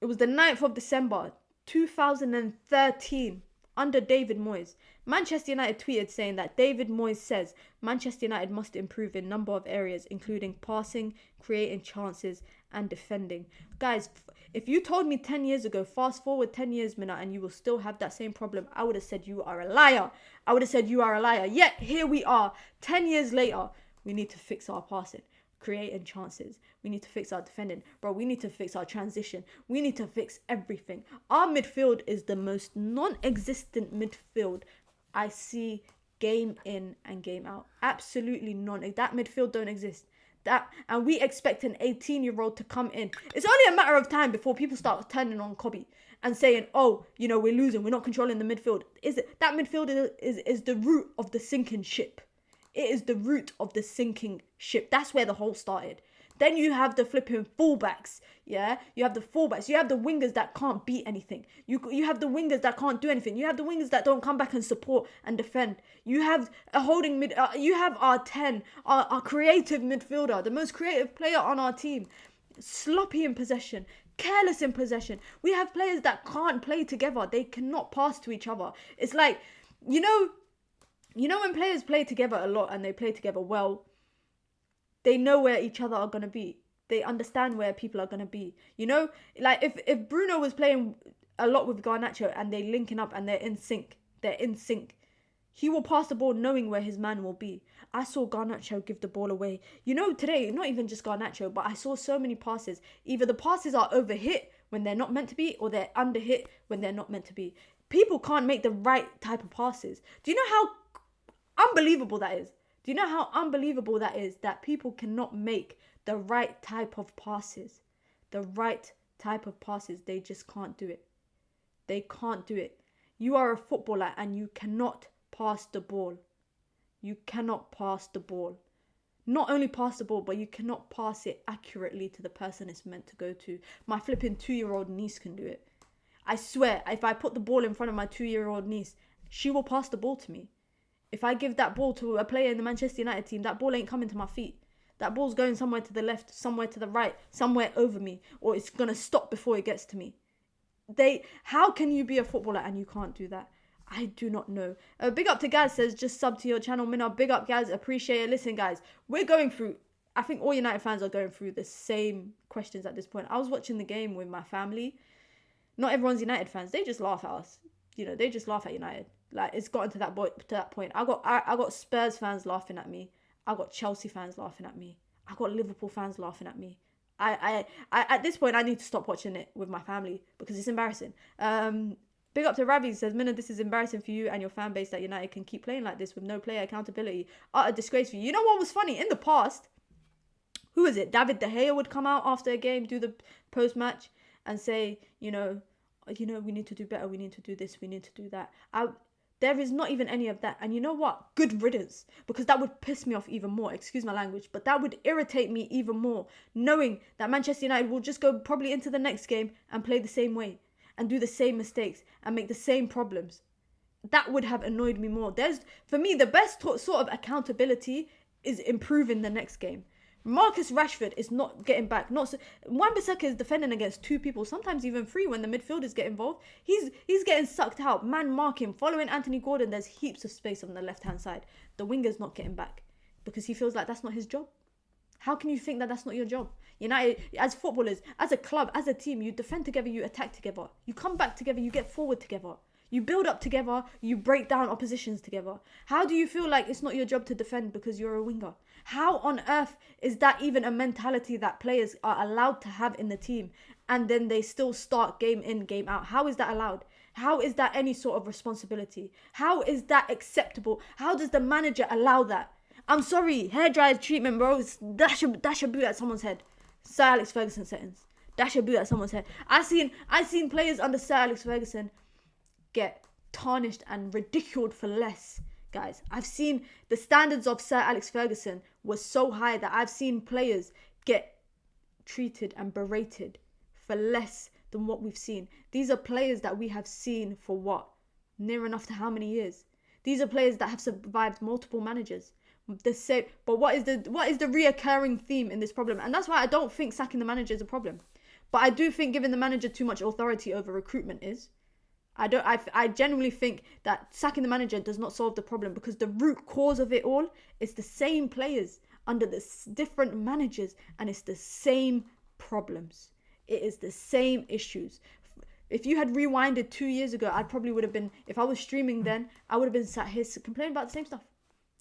It was the 9th of December, 2013, under David Moyes. Manchester United tweeted saying that David Moyes says Manchester United must improve in a number of areas, including passing, creating chances, and defending. Guys, if you told me 10 years ago, fast forward 10 years, Mina, and you will still have that same problem, I would have said you are a liar. Yet, here we are, 10 years later. We need to fix our passing, creating chances. We need to fix our defending. Bro, we need to fix our transition. We need to fix everything. Our midfield is the most non-existent midfield I see game in and game out. Absolutely none. That midfield don't exist. And we expect an 18-year-old to come in. It's only a matter of time before people start turning on Kobe and saying, oh, we're losing. We're not controlling the midfield. That midfield is the root of the sinking ship. It is the root of the sinking ship. That's where the hole started. Then you have the flipping fullbacks, yeah? You have the fullbacks. You have the wingers that can't beat anything. You have the wingers that can't do anything. You have the wingers that don't come back and support and defend. You have a holding mid. You have our 10, our creative midfielder, the most creative player on our team. Sloppy in possession, careless in possession. We have players that can't play together. They cannot pass to each other. It's like, you know when players play together a lot and they play together well, they know where each other are going to be. They understand where people are going to be. You know, like if Bruno was playing a lot with Garnacho and they linking up and they're in sync, he will pass the ball knowing where his man will be. I saw Garnacho give the ball away. You know, today, not even just Garnacho, but I saw so many passes. Either the passes are overhit when they're not meant to be, or they're underhit when they're not meant to be. People can't make the right type of passes. Do you know how unbelievable that is? Do you know how unbelievable that is, that people cannot make the right type of passes? The right type of passes. They just can't do it. They can't do it. You are a footballer and you cannot pass the ball. You cannot pass the ball. Not only pass the ball, but you cannot pass it accurately to the person it's meant to go to. My flipping 2-year-old niece can do it. I swear, if I put the ball in front of my 2-year-old niece, she will pass the ball to me. If I give that ball to a player in the Manchester United team, that ball ain't coming to my feet. That ball's going somewhere to the left, somewhere to the right, somewhere over me, or it's going to stop before it gets to me. How can you be a footballer and you can't do that? I do not know. Big up to Gaz, says just sub to your channel, Mina. Big up, Gaz. Appreciate it. Listen, guys, we're going through, I think all United fans are going through the same questions at this point. I was watching the game with my family. Not everyone's United fans. They just laugh at us. You know, they just laugh at United. Like, it's gotten to that point. I got Spurs fans laughing at me. I got Chelsea fans laughing at me. I got Liverpool fans laughing at me. I at this point, I need to stop watching it with my family because it's embarrassing. Big up to Ravi, says, Minna, this is embarrassing for you and your fan base that United can keep playing like this with no player accountability. Utter disgrace for you. You know what was funny? In the past, who is it? David De Gea would come out after a game, do the post-match and say, you know, we need to do better. We need to do this. We need to do that. There is not even any of that. And you know what? Good riddance. Because that would piss me off even more. Excuse my language. But that would irritate me even more. Knowing that Manchester United will just go probably into the next game and play the same way. And do the same mistakes. And make the same problems. That would have annoyed me more. For me, the best sort of accountability is improving the next game. Marcus Rashford is not getting back. Wan-Bissaka is defending against 2 people, sometimes even 3 when the midfielders get involved. He's getting sucked out. Man marking, following Anthony Gordon. There's heaps of space on the left-hand side. The winger's not getting back because he feels like that's not his job. How can you think that that's not your job? United, as footballers, as a club, as a team, you defend together, you attack together. You come back together, you get forward together. You build up together, you break down oppositions together. How do you feel like it's not your job to defend because you're a winger? How on earth is that even a mentality that players are allowed to have in the team and then they still start game in, game out? How is that allowed? How is that any sort of responsibility? How is that acceptable? How does the manager allow that? I'm sorry, hairdryer treatment, bro. Dash a boot at someone's head. Sir Alex Ferguson settings. Dash a boot at someone's head. I seen players under Sir Alex Ferguson get tarnished and ridiculed for less, guys. I've seen the standards of Sir Alex Ferguson was so high that I've seen players get treated and berated for less than what we've seen. These are players that we have seen for what? Near enough to how many years? These are players that have survived multiple managers. The same, but what is the reoccurring theme in this problem? And that's why I don't think sacking the manager is a problem. But I do think giving the manager too much authority over recruitment is. I genuinely think that sacking the manager does not solve the problem because the root cause of it all is the same players under the different managers and it's the same problems. It is the same issues. If you had rewinded 2 years ago, I probably would have been, if I was streaming then, I would have been sat here complaining about the same stuff.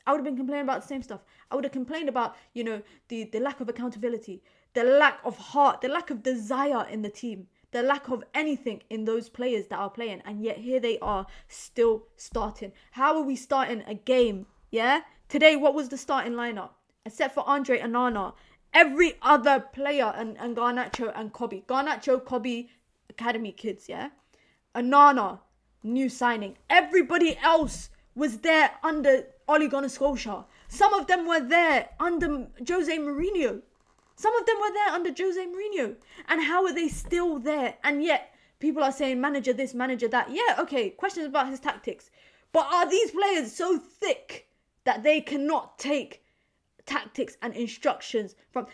I would have been complaining about the same stuff. I would have complained about, you know, the lack of accountability, the lack of heart, the lack of desire in the team, the lack of anything in those players that are playing. And yet here they are still starting. How are we starting a game? Yeah? Today, what was the starting lineup? Except for Andre Onana, every other player and Garnacho and Kobe. Garnacho, Kobe, academy kids, yeah? Onana, new signing. Everybody else was there under Ole Gunnar Solskjaer. Some of them were there under Jose Mourinho. Some of them were there under Jose Mourinho. And how are they still there? And yet, people are saying manager this, manager that. Yeah, okay, questions about his tactics. But are these players so thick that they cannot take tactics and instructions from...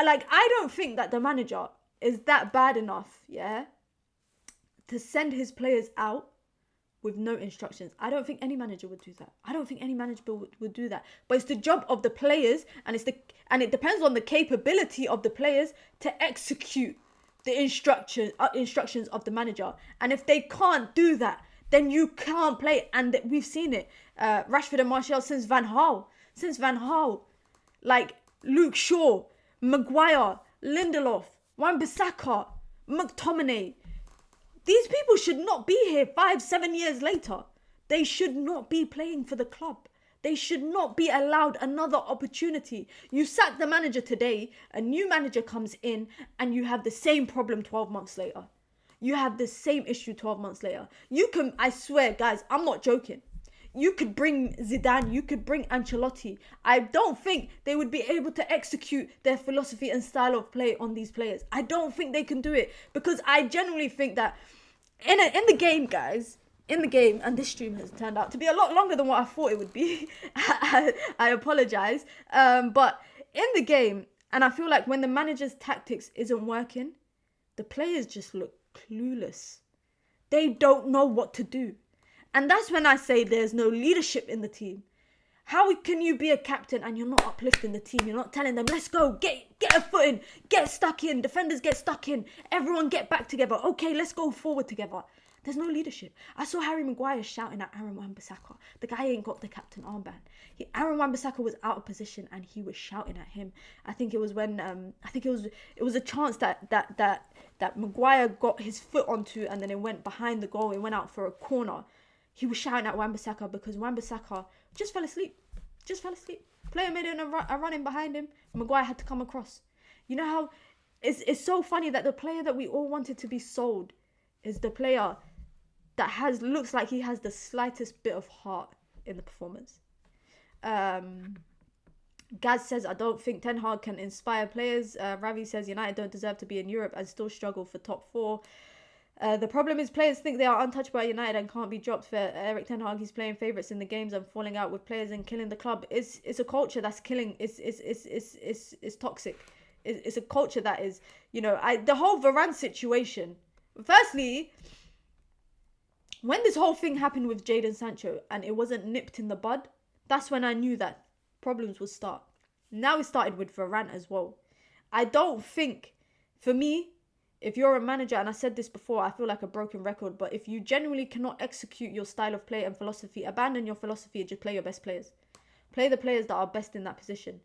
Like, I don't think that the manager is that bad enough, yeah, to send his players out with no instructions. I don't think any manager would do that. I don't think any manager would do that. But it's the job of the players, and it depends on the capability of the players to execute the instructions of the manager. And if they can't do that, then you can't play. And we've seen it. Rashford and Martial since Van Gaal. Like Luke Shaw, Maguire, Lindelof, Wan-Bissaka, McTominay. These people should not be here 5-7 years later. They should not be playing for the club. They should not be allowed another opportunity. You sack the manager today, a new manager comes in, and you have the same problem 12 months later. You have the same issue 12 months later. You can, I swear, guys, I'm not joking. You could bring Zidane, you could bring Ancelotti. I don't think they would be able to execute their philosophy and style of play on these players. I don't think they can do it, because I genuinely think that in the game, guys, in the game, and this stream has turned out to be a lot longer than what I thought it would be. I apologize. But in the game, and I feel like when the manager's tactics isn't working, the players just look clueless. They don't know what to do. And that's when I say there's no leadership in the team. How can you be a captain and you're not uplifting the team? You're not telling them, let's go, get a foot in, get stuck in, defenders get stuck in, everyone get back together. Okay, let's go forward together. There's no leadership. I saw Harry Maguire shouting at Aaron Wan-Bissaka. The guy ain't got the captain armband. Aaron Wan-Bissaka was out of position and he was shouting at him. I think it was when it was a chance that Maguire got his foot onto, and then it went behind the goal. It went out for a corner. He was shouting at Wan-Bissaka because Wan-Bissaka just fell asleep. Player made a run in behind him. Maguire had to come across. You know how it's so funny that the player that we all wanted to be sold is the player that looks like he has the slightest bit of heart in the performance. Gaz says, I don't think Ten Hag can inspire players. Ravi says, United don't deserve to be in Europe and still struggle for top 4. The problem is players think they are untouchable at United and can't be dropped for Eric Ten Hag. He's playing favourites in the games and falling out with players and killing the club. It's a culture that's killing. It's toxic. It's a culture that is, the whole Varane situation. Firstly, when this whole thing happened with Jadon Sancho and it wasn't nipped in the bud, that's when I knew that problems would start. Now it started with Varane as well. I don't think, for me, if you're a manager, and I said this before, I feel like a broken record, but if you genuinely cannot execute your style of play and philosophy, abandon your philosophy and just play your best players. Play the players that are best in that position.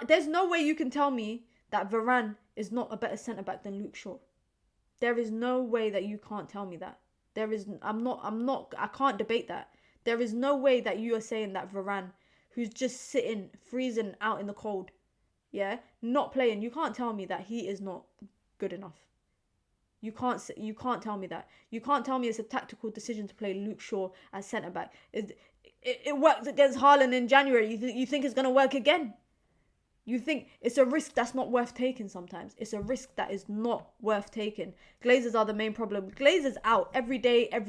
There's no way you can tell me that Varane is not a better centre-back than Luke Shaw. There is no way that you can't tell me that. I can't debate that. There is no way that you are saying that Varane, who's just sitting, freezing out in the cold, not playing, you can't tell me that he is not good enough. You can't tell me that. You can't tell me it's a tactical decision to play Luke Shaw as centre back. It worked against Haaland in January. You think it's gonna work again? You think it's a risk that's not worth taking sometimes. It's a risk that is not worth taking. Glazers are the main problem. Glazers out every day. I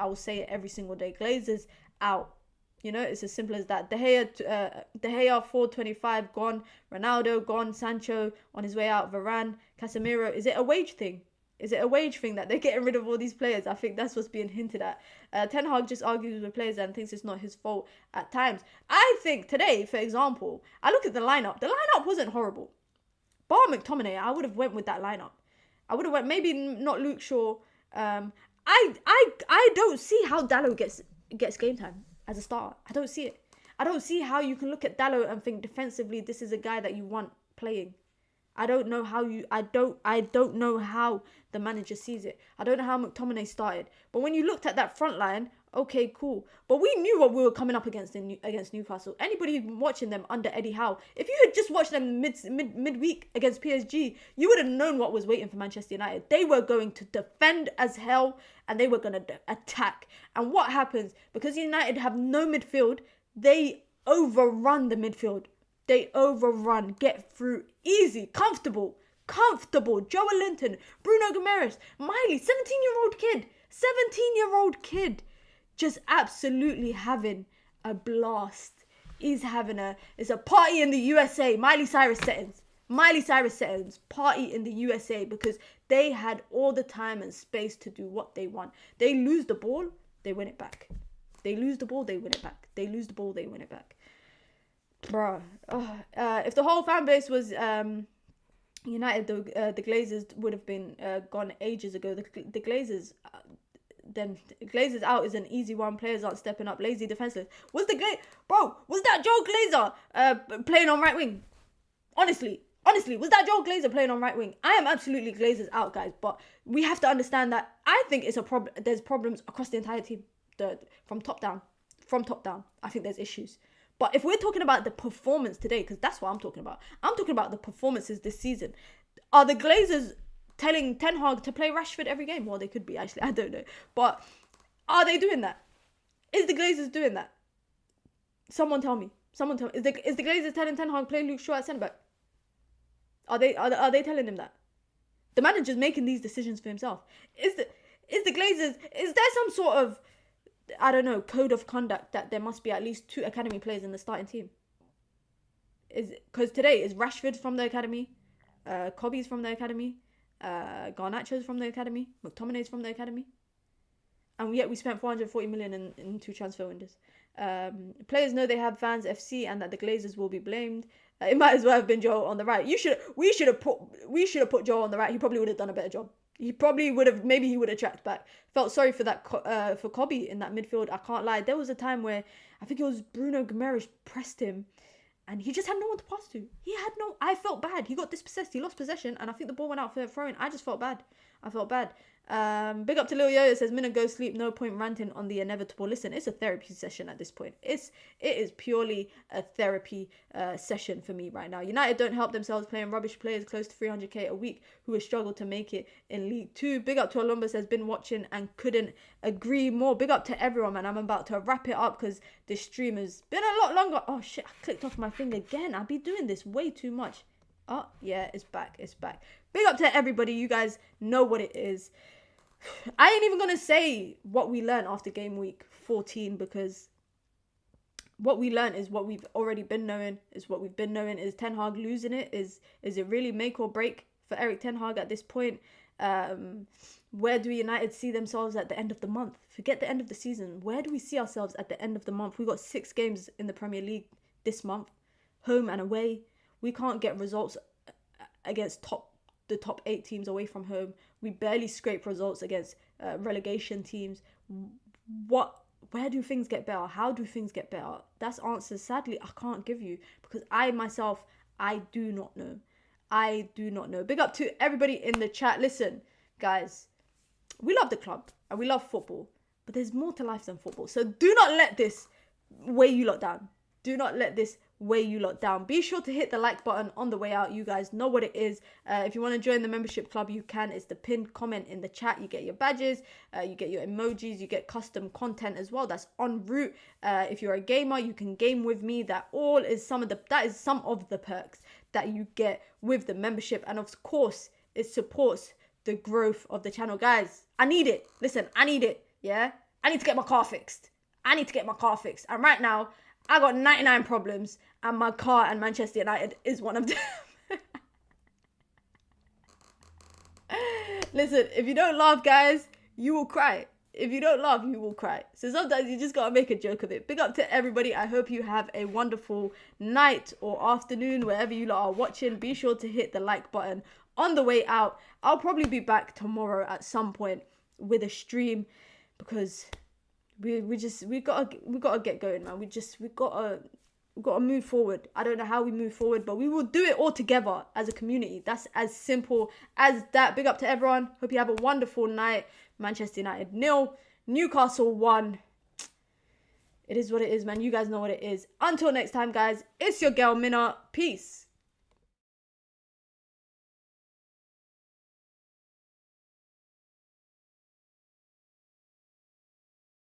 will say it every single day. Glazers out. It's as simple as that. De Gea 425 gone. Ronaldo gone. Sancho on his way out. Varane, Casemiro. Is it a wage thing? Is it a wage thing that they're getting rid of all these players? I think that's what's being hinted at. Ten Hag just argues with players and thinks it's not his fault at times. I think today, for example, I look at the lineup. The lineup wasn't horrible. Bar McTominay, I would have went with that lineup. I would have went, maybe not Luke Shaw. I don't see how Dalot gets game time as a starter. I don't see it. I don't see how you can look at Dalot and think defensively this is a guy that you want playing. I don't know how the manager sees it. I don't know how McTominay started. But when you looked at that front line, okay, cool. But we knew what we were coming up against against Newcastle. Anybody watching them under Eddie Howe, if you had just watched them midweek against PSG, you would have known what was waiting for Manchester United. They were going to defend as hell and they were going to attack. And what happens? Because United have no midfield, they overrun the midfield. They overrun, get through Easy, comfortable. Joel Linton, Bruno Guimaraes, Miley, 17-year-old kid. 17-year-old kid. Just absolutely having a blast. It's a party in the USA. Miley Cyrus settings. Party in the USA, because they had all the time and space to do what they want. They lose the ball, they win it back. They lose the ball, they win it back. Bruh. If the whole fan base was United, the Glazers would have been gone ages ago. The Glazers... Then Glazers out is an easy one. Players aren't stepping up. Lazy defenseless. Was that Joe Glazer playing on right wing? Honestly, was that Joe Glazer playing on right wing? I am absolutely Glazers out, guys. But we have to understand that I think it's a problem. There's problems across the entire team, from top down. I think there's issues. But if we're talking about the performance today, because that's what I'm talking about. I'm talking about the performances this season. Are the Glazers telling Ten Hag to play Rashford every game? Well, they could be, actually. I don't know. But are they doing that? Is the Glazers doing that? Someone tell me. Is the Glazers telling Ten Hag play Luke Shaw at centre-back? Are they telling him that? The manager's making these decisions for himself. Is the Glazers... Is there some sort of, I don't know, code of conduct that there must be at least 2 academy players in the starting team? Because today, is Rashford from the academy? Kobe's from the academy? Garnacho's from the academy, McTominay's from the academy, and yet we spent 440 million in 2 transfer windows. Players know they have fans FC and that the Glazers will be blamed. It might as well have been Joe on the right. We should have put Joe on the right. He probably would have done a better job. He probably would have. Maybe he would have tracked back. Felt sorry for that for Kobe in that midfield. I can't lie. There was a time where I think it was Bruno Guimaraes pressed him, and he just had no one to pass to. I felt bad. He got dispossessed. He lost possession. And I think the ball went out for throwing. I just felt bad. Big up to Lil Yo. It says, Mina, go sleep. No point ranting on the inevitable. Listen, it's a therapy session at this point. It is purely a therapy session for me right now. United don't help themselves playing rubbish players close to 300k a week who have struggled to make it in League 2. Big up to Alumba, says, been watching and couldn't agree more. Big up to everyone, man. I'm about to wrap it up because this stream has been a lot longer. Oh, shit. I clicked off my thing again. I'll be doing this way too much. Oh, yeah, it's back. Big up to everybody. You guys know what it is. I ain't even going to say what we learned after game week 14, because what we learned is what we've already been knowing. Is Ten Hag losing it? Is it really make or break for Eric Ten Hag at this point? Where do United see themselves at the end of the month? Forget the end of the season. Where do we see ourselves at the end of the month? We got 6 games in the Premier League this month, home and away. We can't get results against the top 8 teams away from home. We barely scrape results against relegation teams. Where do things get better? How do things get better? That's answers, sadly, I can't give you, because I do not know. Big up to everybody in the chat. Listen, guys, we love the club and we love football, but there's more to life than football. So do not let this weigh you lot down. Be sure to hit the like button on the way out. You guys know what it is. If you want to join the membership club, you can. It's the pinned comment in the chat. You get your badges, you get your emojis, you get custom content as well. That's en route. If you're a gamer, you can game with me. That is some of the perks that you get with the membership, and of course, it supports the growth of the channel. Guys, I need it. Listen, I need it. Yeah, I need to get my car fixed. And right now, I got 99 problems, and my car and Manchester United is one of them. Listen, if you don't laugh, guys, you will cry. So sometimes you just gotta make a joke of it. Big up to everybody. I hope you have a wonderful night or afternoon, wherever you lot are watching. Be sure to hit the like button on the way out. I'll probably be back tomorrow at some point with a stream, because we gotta get going, man. We gotta move forward. I don't know how we move forward, but we will do it all together as a community. That's as simple as that. Big up to everyone. Hope you have a wonderful night. Manchester United 0, Newcastle 1. It is what it is, man. You guys know what it is. Until next time, guys, it's your girl Mina. Peace.